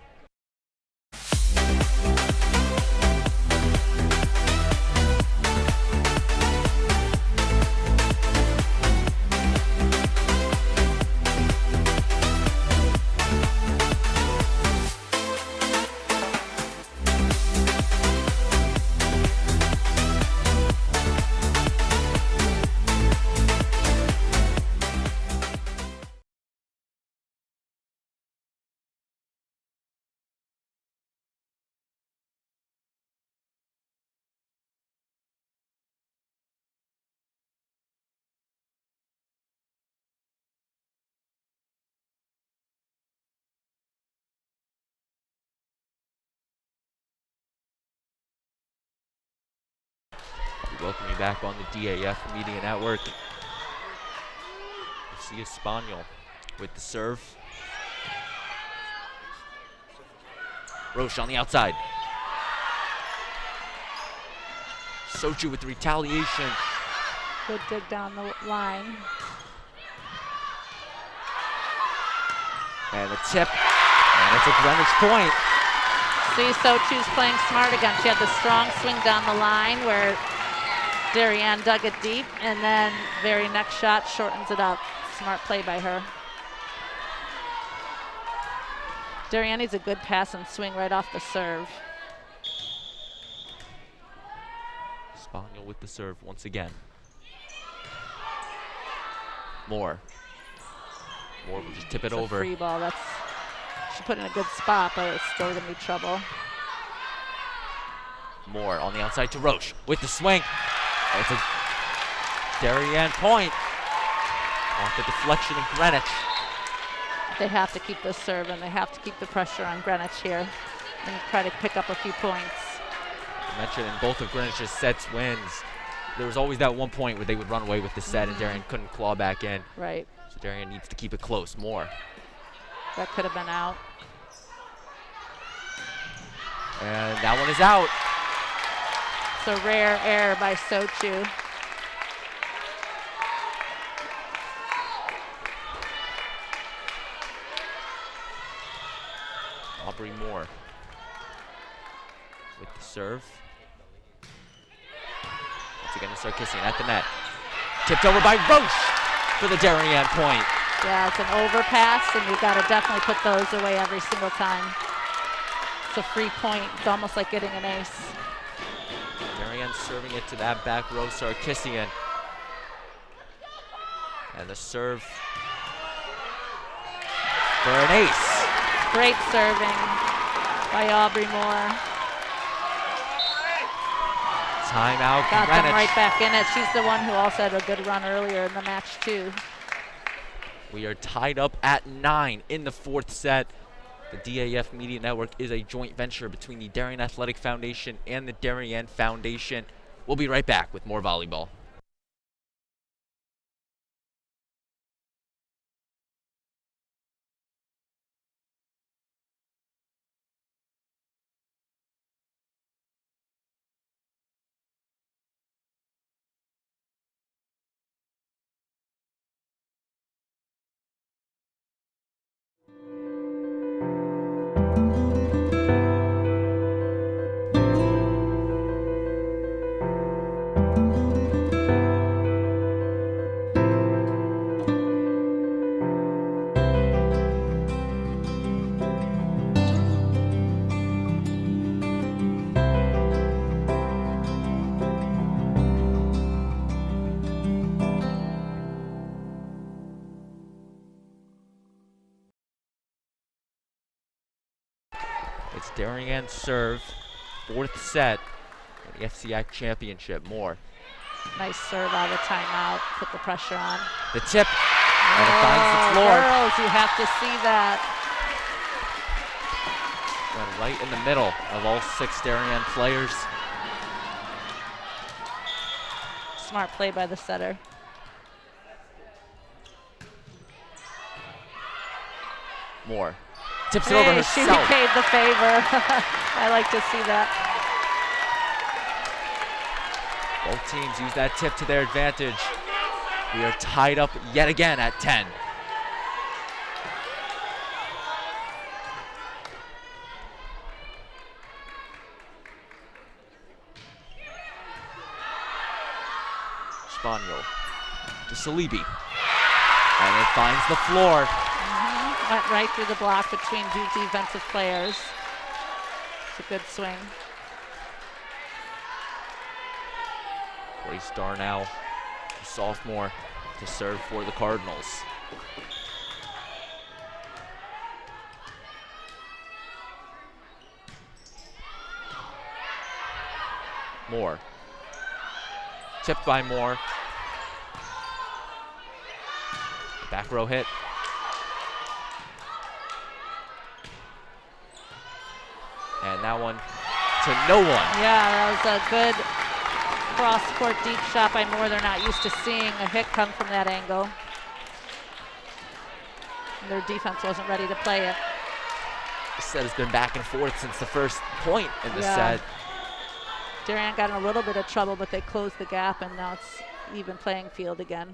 Welcome you back on the DAF Media Network. Lucia Spaniel with the serve. Roche on the outside. Sochu with the retaliation. Good dig down the line. And the tip. And it's a Greenwich point. See, Sochu's playing smart again. She had the strong swing down the line where Darien dug it deep, and then very next shot shortens it up. Smart play by her. Darien needs a good pass and swing right off the serve. Spaniel with the serve once again. Moore will just tip it over. Free ball. She put in a good spot, but it's still gonna be trouble. Moore on the outside to Roche with the swing. It's a Darien point. Off the deflection of Greenwich. They have to keep this serve, and they have to keep the pressure on Greenwich here and try to pick up a few points. I mentioned in both of Greenwich's sets wins, there was always that one point where they would run away with the set and Darien couldn't claw back in. Right. So Darien needs to keep it close. Moore. That could have been out. And that one is out. It's a rare error by Sochu. Aubrey Moore with the serve. Once again, to Sarkisian at the net. Tipped over by Roche for the Darien point. Yeah, it's an overpass, and you've got to definitely put those away every single time. It's a free point. It's almost like getting an ace. Darien serving it to that back row, Sarkisian. And the serve for an ace. Great serving by Aubrey Moore. Timeout, Got Greenwich. them right back in it. She's the one who also had a good run earlier in the match, too. We are tied up at 9 in the 4th set. The DAF Media Network is a joint venture between the Darien Athletic Foundation and the Darien Foundation. We'll be right back with more volleyball. It's Darien serve, 4th set in the FCIAC Championship. Moore. Nice serve out of timeout. Put the pressure on. The tip, and it finds the floor. Girls, you have to see that. Went right in the middle of all 6 Darien players. Smart play by the setter. Moore tips it over She herself. paid the favor. I like to see that. Both teams use that tip to their advantage. We are tied up yet again at 10. Spaniel to Salibi. And it finds the floor. Went right through the block between two defensive players. It's a good swing. Grace Darnell, a sophomore, to serve for the Cardinals. Moore. Tipped by Moore. Back row hit. And that one to no one. Yeah, that was a good cross-court deep shot by Moore. They're not used to seeing a hit come from that angle. And their defense wasn't ready to play it. This set has been back and forth since the first point in the set. Darien got in a little bit of trouble, but they closed the gap, and now it's even playing field again.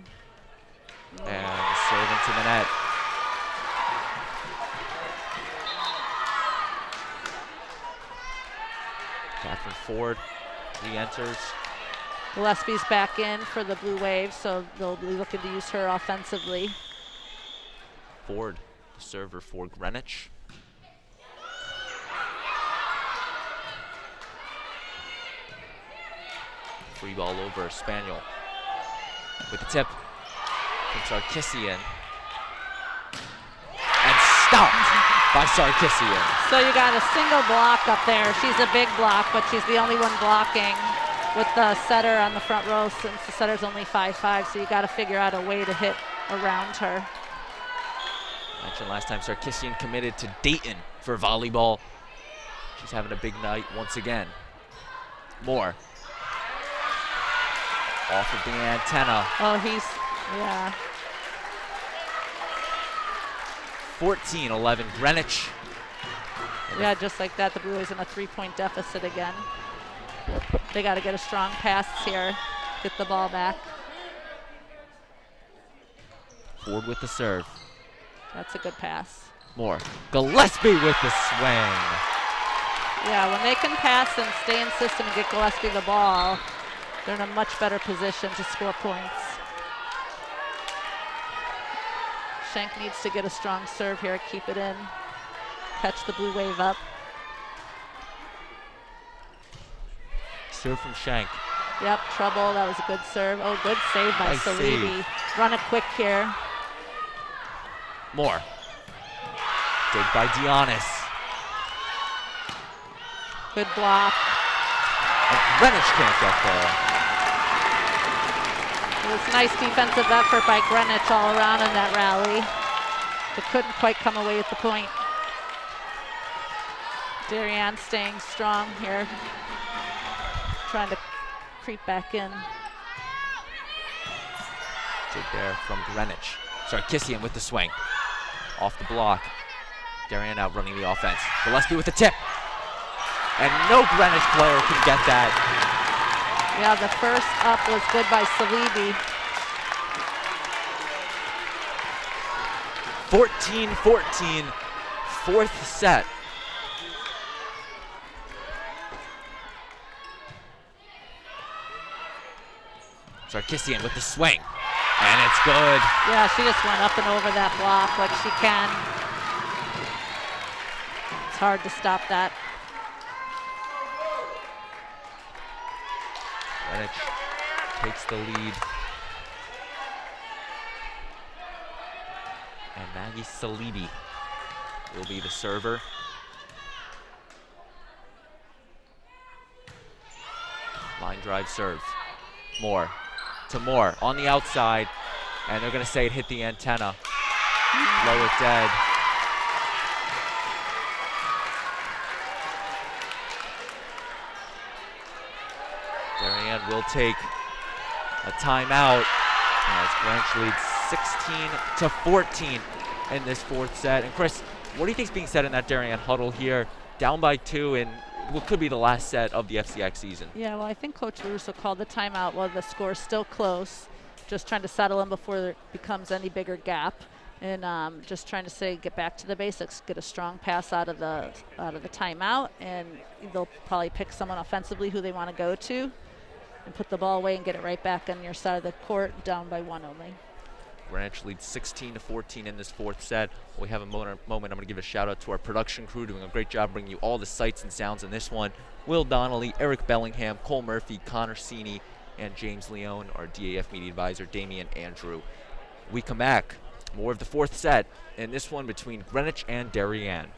And serve into the net. Catherine Ford re-enters. Gillespie's back in for the Blue Waves, so they'll be looking to use her offensively. Ford, the server for Greenwich. Free ball over Spaniel. With the tip from Sarkisian. And stopped by Sarkisian. So you got a single block up there. She's a big block, but she's the only one blocking with the setter on the front row since the setter's only 5'5", so you got to figure out a way to hit around her. Mentioned last time Sarkisian committed to Dayton for volleyball. She's having a big night once again. Moore. Off of the antenna. Oh, yeah. 14-11 Greenwich. Yeah, just like that, the Blue Waves in a 3-point deficit again. They got to get a strong pass here, get the ball back. Ford with the serve. That's a good pass. Moore. Gillespie with the swing. Yeah, when they can pass and stay in system and get Gillespie the ball, they're in a much better position to score points. Schenk needs to get a strong serve here, keep it in, catch the Blue Wave up. Serve from Schenk. Yep, trouble, that was a good serve. Oh, good save by Nice Salibi. save. Run it quick here. Moore. Dig by Giannis. Good block. And Greenwich can't get there. It was a nice defensive effort by Greenwich all around in that rally, but couldn't quite come away with the point. Darien staying strong here, trying to creep back in. Dig there from Greenwich. Sarkisian with the swing. Off the block. Darien out running the offense. Gillespie with the tip. And no Greenwich player can get that. Yeah, the first up was good by Salibi. 14-14, fourth set. Sarkisian with the swing. And it's good. Yeah, she just went up and over that block like she can. It's hard to stop that. Greenwich takes the lead. And Maggie Salibi will be the server. Line drive serve. Moore to Moore on the outside. And they're going to say it hit the antenna. Low it dead. Darien will take a timeout as Greenwich leads 16-14 in this fourth set. And Chris, what do you think is being said in that Darien huddle here? Down by 2 and what could be the last set of the FCIAC season. Yeah, well, I think Coach Russo called the timeout while the score's still close, just trying to settle in before there becomes any bigger gap, and just trying to say get back to the basics, get a strong pass out of the timeout, and they'll probably pick someone offensively who they want to go to, and put the ball away and get it right back on your side of the court, down by 1 only. Greenwich leads 16-14 in this 4th set. We have a moment. I'm going to give a shout out to our production crew doing a great job bringing you all the sights and sounds in this one. Will Donnelly, Eric Bellingham, Cole Murphy, Connor Sini, and James Leone, our DAF Media Advisor, Damian Andrew. We come back, more of the 4th set, and this one between Greenwich and Darien.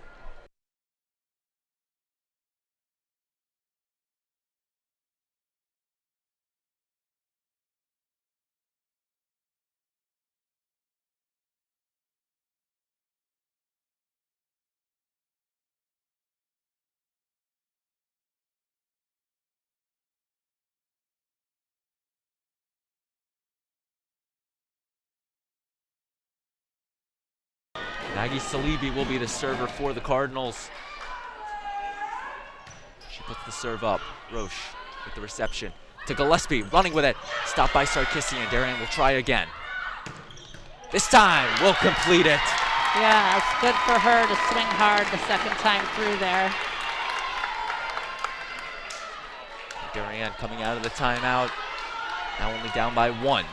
Maggie Salibi will be the server for the Cardinals. She puts the serve up. Roche with the reception to Gillespie, running with it. Stopped by Sarkisian. Darien will try again. This time, will complete it. Yeah, it's good for her to swing hard the second time through there. Darien coming out of the timeout. Now only down by 1.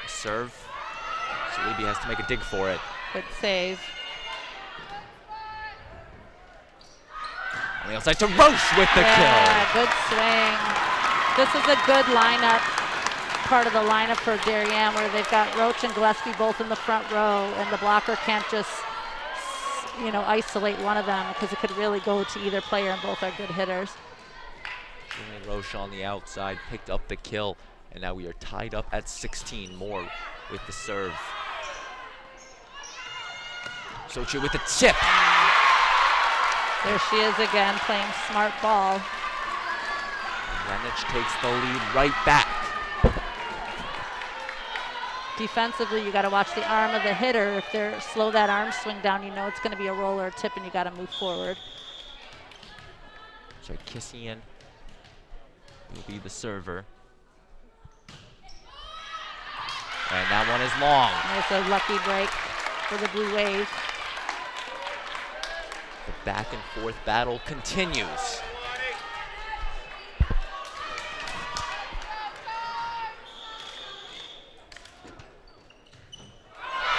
Serve. Salibi has to make a dig for it. Good save. On the outside to Roche with the kill. Good swing. This is a good lineup, part of the lineup for Darien, where they've got Roche and Gillespie both in the front row, and the blocker can't just, isolate one of them because it could really go to either player, and both are good hitters. Julian Roche on the outside picked up the kill. And now we are tied up at 16 more with the serve. Sochi with the tip. There she is again, playing smart ball. Greenwich takes the lead right back. Defensively, you got to watch the arm of the hitter. If they slow that arm swing down, you know it's going to be a roll or a tip, and you got to move forward. Sarkisian will be the server. And that one is long. There's a lucky break for the Blue Wave. The back and forth battle continues.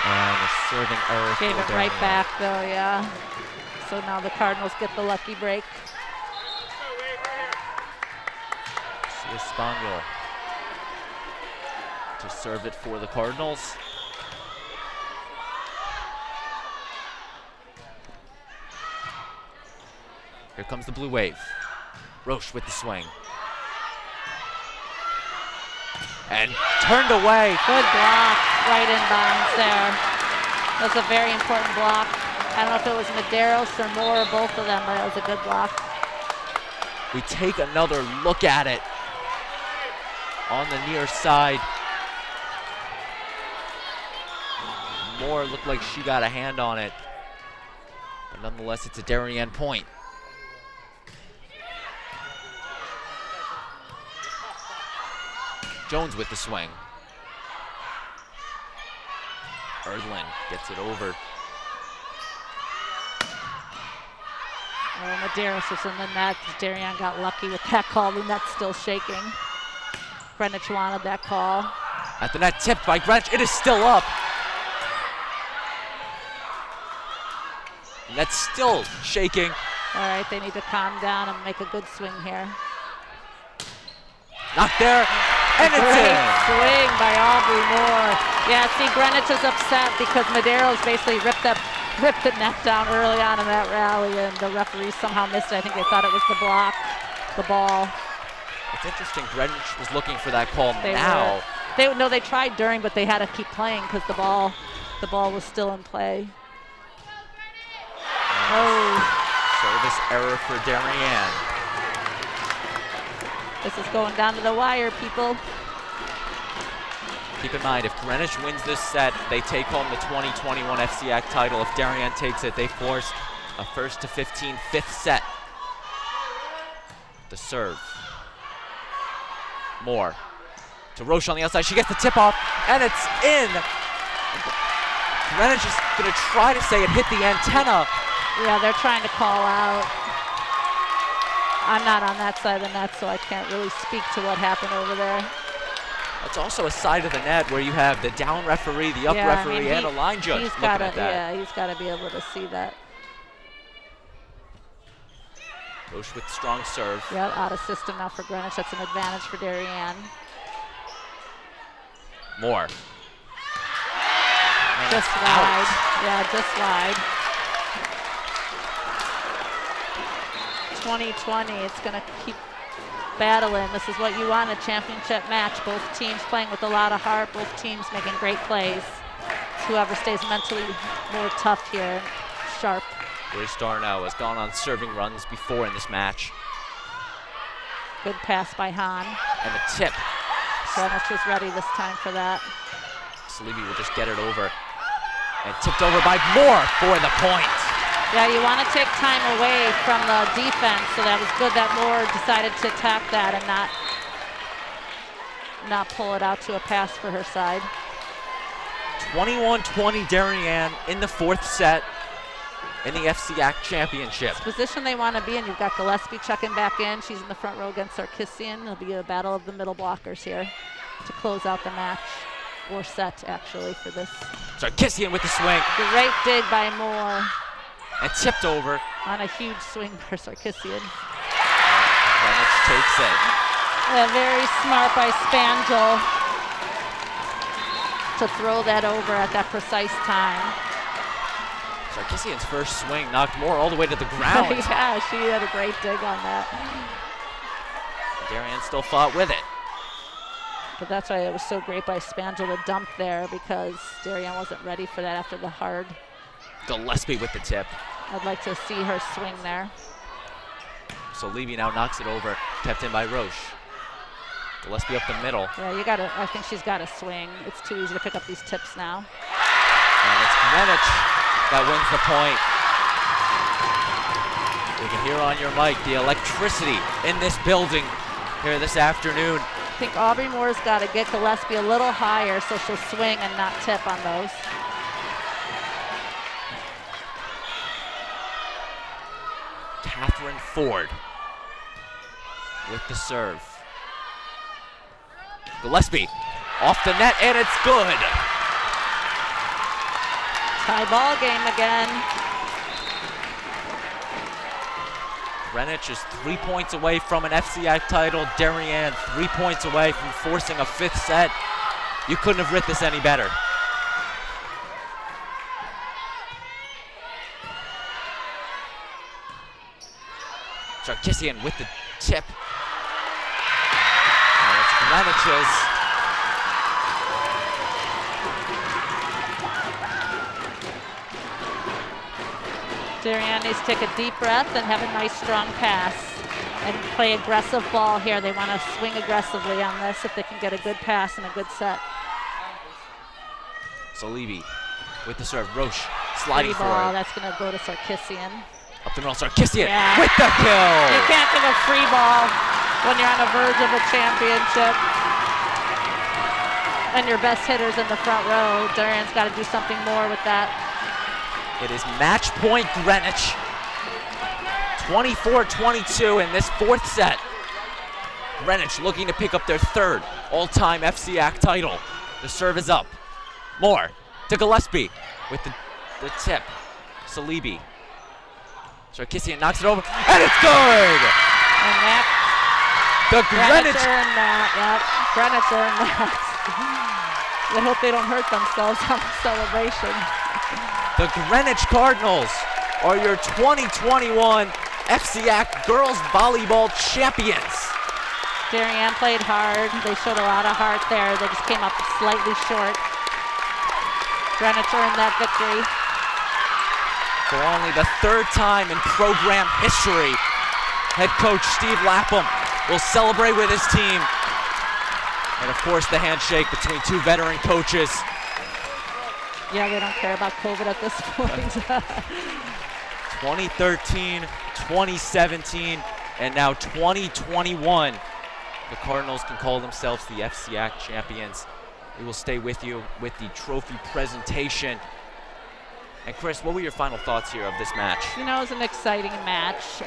And a serving error. Gave it right back though, yeah. So now the Cardinals get the lucky break. Espanyol to serve it for the Cardinals. Here comes the Blue Wave. Roche with the swing. And turned away. Good block, right in bounds there. That's a very important block. I don't know if it was Medeiros or Moore or both of them, but it was a good block. We take another look at it on the near side. Moore looked like she got a hand on it, but nonetheless, it's a Darien point. Jones with the swing. Erdlin gets it over. Oh, Medeiros was in the net. Darien got lucky with that call. The net's still shaking. Greenwich wanted that call. At the net, tipped by Greenwich. It is still up. Net's still shaking. All right, they need to calm down and make a good swing here. Not there, and it's in. Swing by Aubrey Moore. Yeah, see, Greenwich is upset because Medeiros basically ripped the net down early on in that rally, and the referees somehow missed it. I think they thought it was the block, the ball. It's interesting, Greenwich was looking for that call They tried during, but they had to keep playing because the ball was still in play. Service error for Darien. This is going down to the wire, people. Keep in mind, if Greenwich wins this set, they take home the 2021 FCIAC title. If Darien takes it, they force a 1st to 15 fifth set. The serve. Moore to Roche on the outside. She gets the tip off, and it's in. Greenwich is going to try to say it hit the antenna. Yeah, they're trying to call out. I'm not on that side of the net, so I can't really speak to what happened over there. It's also a side of the net where you have the down referee, the up referee, and a line judge looking at that. Yeah, he's got to be able to see that. Roche with strong serve. Yeah, out of system now for Greenwich. That's an advantage for Darien. Moore. Just wide. Yeah, just wide. 2020, it's going to keep battling. This is what you want, a championship match. Both teams playing with a lot of heart, both teams making great plays. It's whoever stays mentally more tough here, sharp. Grace Darnell has gone on serving runs before in this match. Good pass by Hahn. And the tip. Greenwich was ready this time for that. Salibi will just get it over. And tipped over by Moore for the point. Yeah, you want to take time away from the defense, so that was good that Moore decided to attack that and not pull it out to a pass for her side. 21-20 Darien in the 4th set in the FCIAC championship. It's the position they want to be in. You've got Gillespie checking back in. She's in the front row against Sarkisian. It'll be a battle of the middle blockers here to close out the match, or set actually for this. Sarkisian with the swing. Great dig by Moore. And tipped over. On a huge swing for Sarkisian. Greenwich takes it. Yeah, very smart by Spangel to throw that over at that precise time. Sarkisian's first swing knocked Moore all the way to the ground. Yeah, she had a great dig on that. Darien still fought with it. But that's why it was so great by Spangel to dump there, because Darien wasn't ready for that after the hard. Gillespie with the tip. I'd like to see her swing there. So Levy now knocks it over, kept in by Roche. Gillespie up the middle. Yeah, I think she's got to swing. It's too easy to pick up these tips now. And it's Greenwich that wins the point. You can hear on your mic the electricity in this building here this afternoon. I think Aubrey Moore's got to get Gillespie a little higher so she'll swing and not tip on those. Catherine Ford with the serve. Gillespie off the net, and it's good. Tie ball game again. Greenwich is 3 points away from an FCIAC title. Darien 3 points away from forcing a 5th set. You couldn't have writ this any better. Sarkisian with the tip. And it's Greenwich's. Darien needs to take a deep breath and have a nice strong pass and play aggressive ball here. They want to swing aggressively on this if they can get a good pass and a good set. Salibi with the serve. Roche sliding Free ball, forward. that's going to go to Sarkisian. Up the middle, Sarkisian Yeah. with the kill. You can't give a free ball when you're on the verge of a championship and your best hitter's in the front row. Darien's got to do something more with that. It is match point Greenwich. 24-22 in this 4th set. Greenwich looking to pick up their 3rd all-time FCIAC title. The serve is up. Moore to Gillespie with the tip. Salibi. Sarkisian knocks it over, and it's good! And that, The Greenwich Greenwich, earned that, yep. Greenwich earned that. I hope they don't hurt themselves on the celebration. the Greenwich Cardinals are your 2021 FCIAC Girls Volleyball Champions. Darien played hard. They showed a lot of heart there. They just came up slightly short. Greenwich earned that victory. For only the 3rd time in program history, head coach Steve Lapham will celebrate with his team And of course the handshake between two veteran coaches. Yeah, they don't care about COVID at this point. 2013, 2017, and now 2021. The Cardinals can call themselves the FCIAC champions. We will stay with you with the trophy presentation. And Chris, what were your final thoughts here of this match? You know, it was an exciting match.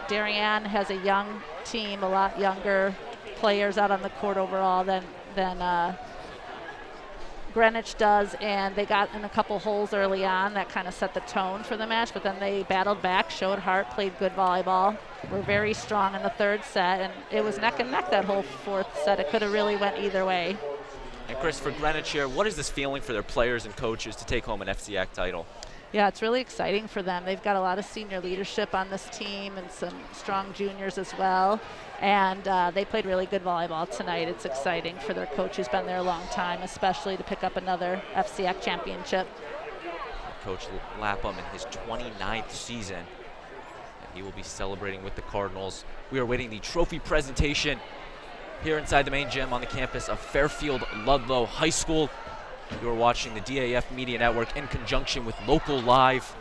Darien has a young team, a lot younger players out on the court overall than Greenwich does, and they got in a couple holes early on that kind of set the tone for the match, but then they battled back, showed heart, played good volleyball, were very strong in the third set, and it was neck and neck that whole fourth set. It could have really went either way. And Chris, for Greenwich here, what is this feeling for their players and coaches to take home an FCIAC title? Yeah, it's really exciting for them. They've got a lot of senior leadership on this team and some strong juniors as well. And they played really good volleyball tonight. It's exciting for their coach who's been there a long time, especially to pick up another FCIAC championship. Coach Lapham in his 29th season. And he will be celebrating with the Cardinals. We are waiting the trophy presentation here inside the main gym on the campus of Fairfield Ludlowe High School. You are watching the DAF Media Network in conjunction with Local Live.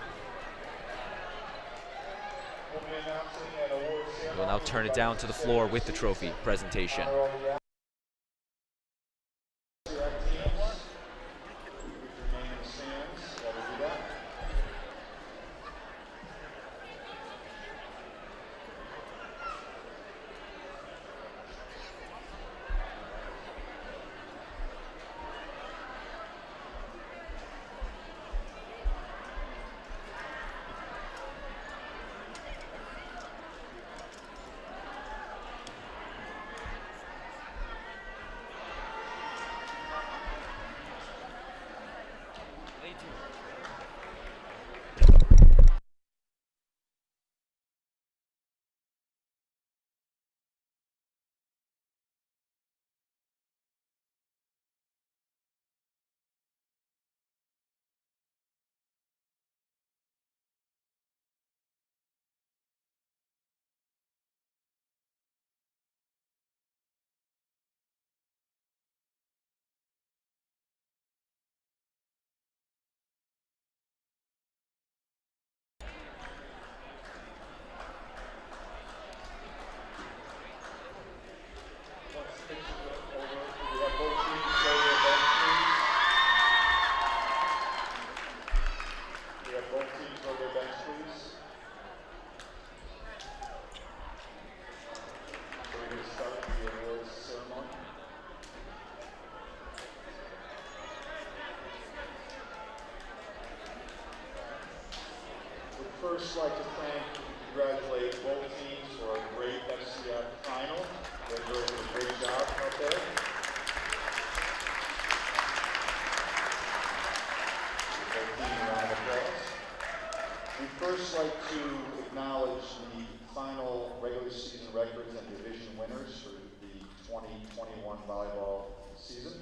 We'll now turn it down to the floor with the trophy presentation. First, like to thank and congratulate both teams for a great FCIAC final. They're doing a great job out there. Both teams round of applause. We'd first like to acknowledge the final regular season records and division winners for the 2021 volleyball season.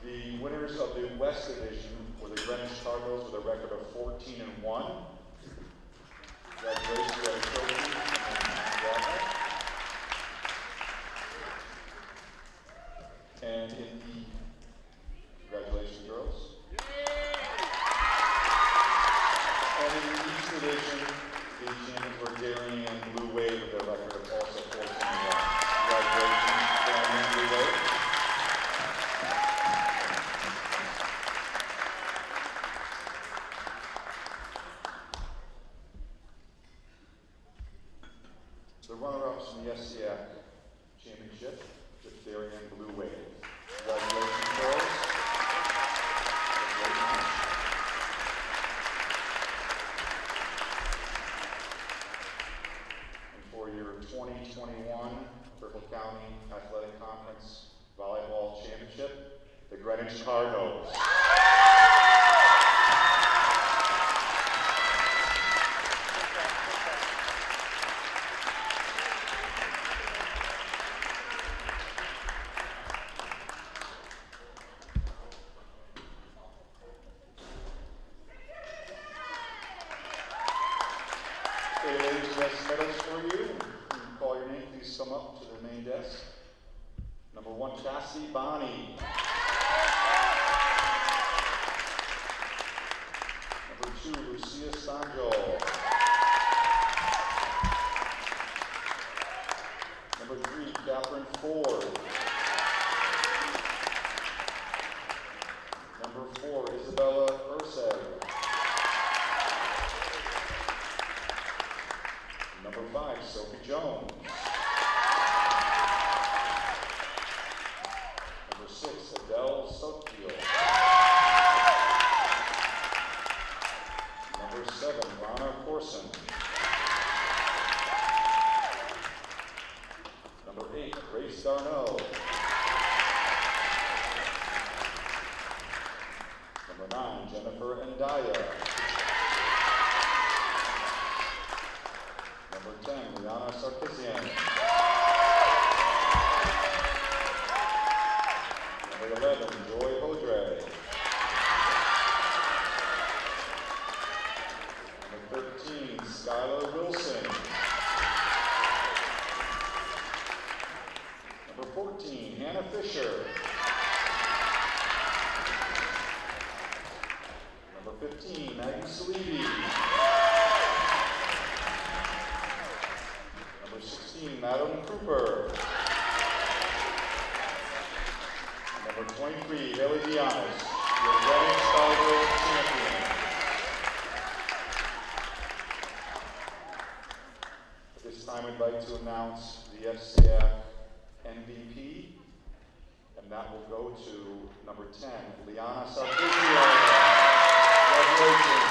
The winners of the West Division were the Greenwich Cardinals with a record of 14-1. Congratulations to our trophy and in the congratulations, girls. And in the East Division, the champions were Darien and Blue Wave with a record of also 14-1. Congratulations, Darien and Blue Wave. The runner-ups in the FCIAC championship with Darien and Blue Wave. Congratulations, girls. Great match. And for your 2021 Fairfield County Athletic Conference Volleyball Championship, the Greenwich Cardinals. Ladies, we have some medals for you. You can call your name, please come up to the main desk. Number Number 1, Cassie Bonney. Number 2, Lucia Sanjo. Number 3, Catherine Ford. Number 4, Isabella Urseg. Number 5, Sophie Jones. Number 6, Adele Sotiel. Number 7, Rana Corson. Number 8, Grace Darno. Number 9, Jennifer Ndaya. Number 10, Rihanna Sarkisian. Number 11, Joy Hodre. Number 13, Skylar Wilson. Number 14, Hannah Fisher. Number 15, Maggie Salibi. Number 16, Madeline Cooper. Number 23, Haley Dianis, your Greenwich Volleyball champion. At this time, I'd like to announce the FCIAC MVP, and that will go to number 10, Liana Sarkisian. Congratulations.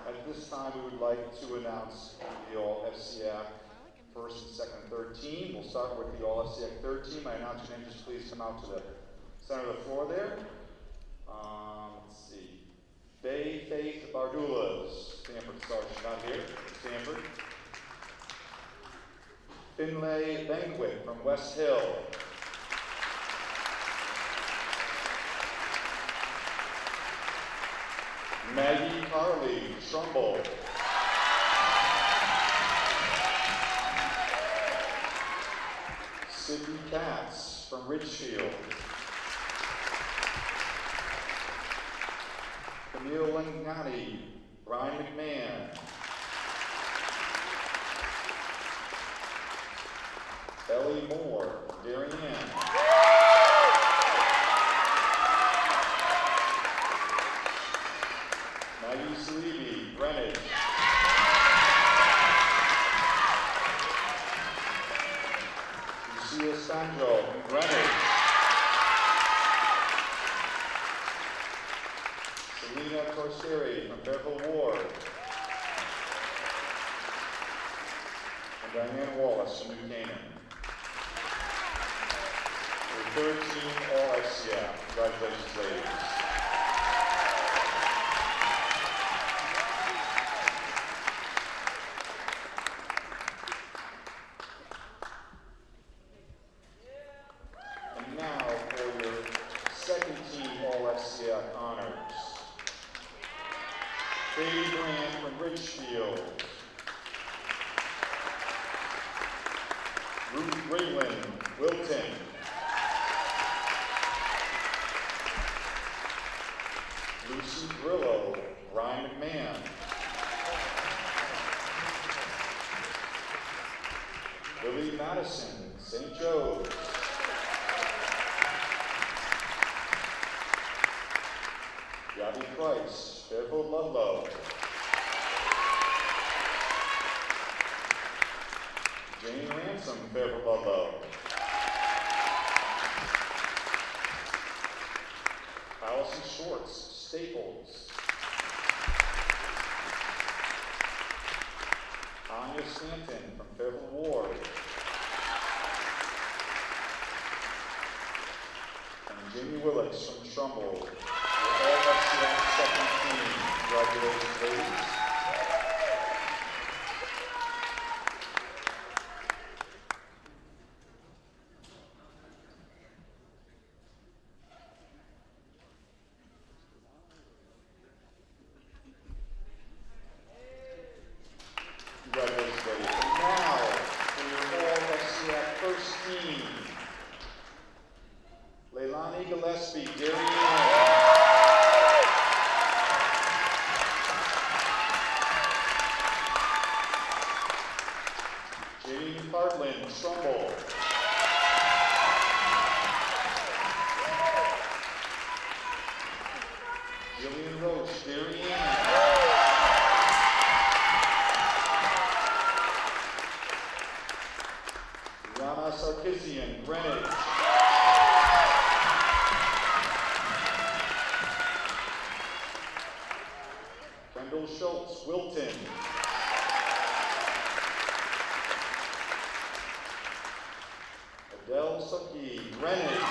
At this time, we would like to announce the All FCIAC first and second and third team. We'll start with the All FCIAC third team. I announce your names, just please come out to the center of the floor there. Let's see. Bay Faith Bardulas, Stanford. Sorry, she's not here. Stanford. Finlay Banquet from West Hill. Maggie Carley, Trumbull. Sydney Katz from Ridgefield. Camille Langani, Brian McMahon. Ellie Moore, Darien. Maggie Salibi, Greenwich. Lucia Sanjo, Greenwich. Selena Corseri from Fairfield Ward. And Diane Wallace from New Canaan. The third team All FCIAC. Congratulations, ladies. And now for your second team All FCIAC honors. Katie Grant from Ridgefield. Ruth Grayland, Wilton. Lucy Grillo, Brian McMahon. Lily Madison, St. Joe's. Gabby Price, Fairfield Ludlowe. Jane Ransom, Fairfield Ludlowe. Allison Schwartz, Staples. Anya Stanton from Fairfield Ward. And Jamie Willits from Trumbull. We're all FCIAC second team. Congratulations, ladies. Franklin, Trumbull. Jillian Roach, Darien. Rana Sarkisian, Greenwich. Kendall Schultz, Wilton. Adele Sucky, Greenwich.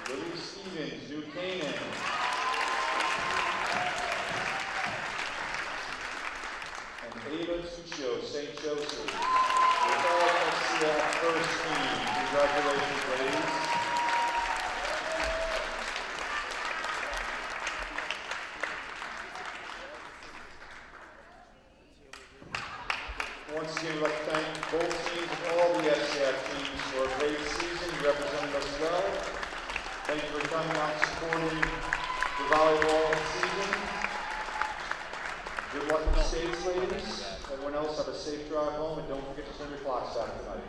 Lily Stevens, New Canaan. And Ava Tuccio, St. Joseph. With all FCIAC first team. Congratulations, ladies. Once again, we'd like to thank both teams and all the FCIAC teams for a great season. You represented us well. Thank you for coming out and supporting the volleyball season. Good luck in the States, ladies. Everyone else, have a safe drive home, and don't forget to turn your clocks back tonight.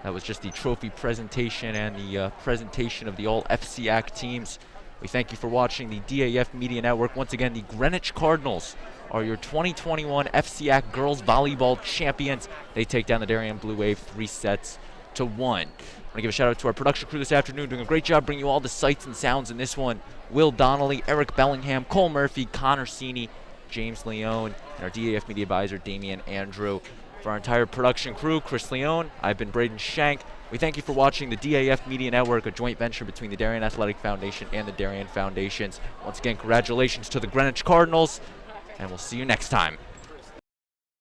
That was just the trophy presentation and the presentation of the all FCIAC teams. We thank you for watching the DAF Media Network. Once again, the Greenwich Cardinals are your 2021 FCIAC girls volleyball champions. They take down the Darien Blue Wave 3-1. I want to give a shout out to our production crew this afternoon, doing a great job bringing you all the sights and sounds in this one. Will Donnelly, Eric Bellingham, Cole Murphy, Connor Sini, James Leone, and our DAF Media advisor, Damian Andrew. For our entire production crew, Chris Leone, I've been Braden Shank. We thank you for watching the DAF Media Network, a joint venture between the Darien Athletic Foundation and the Darien Foundations. Once again, congratulations to the Greenwich Cardinals, and we'll see you next time.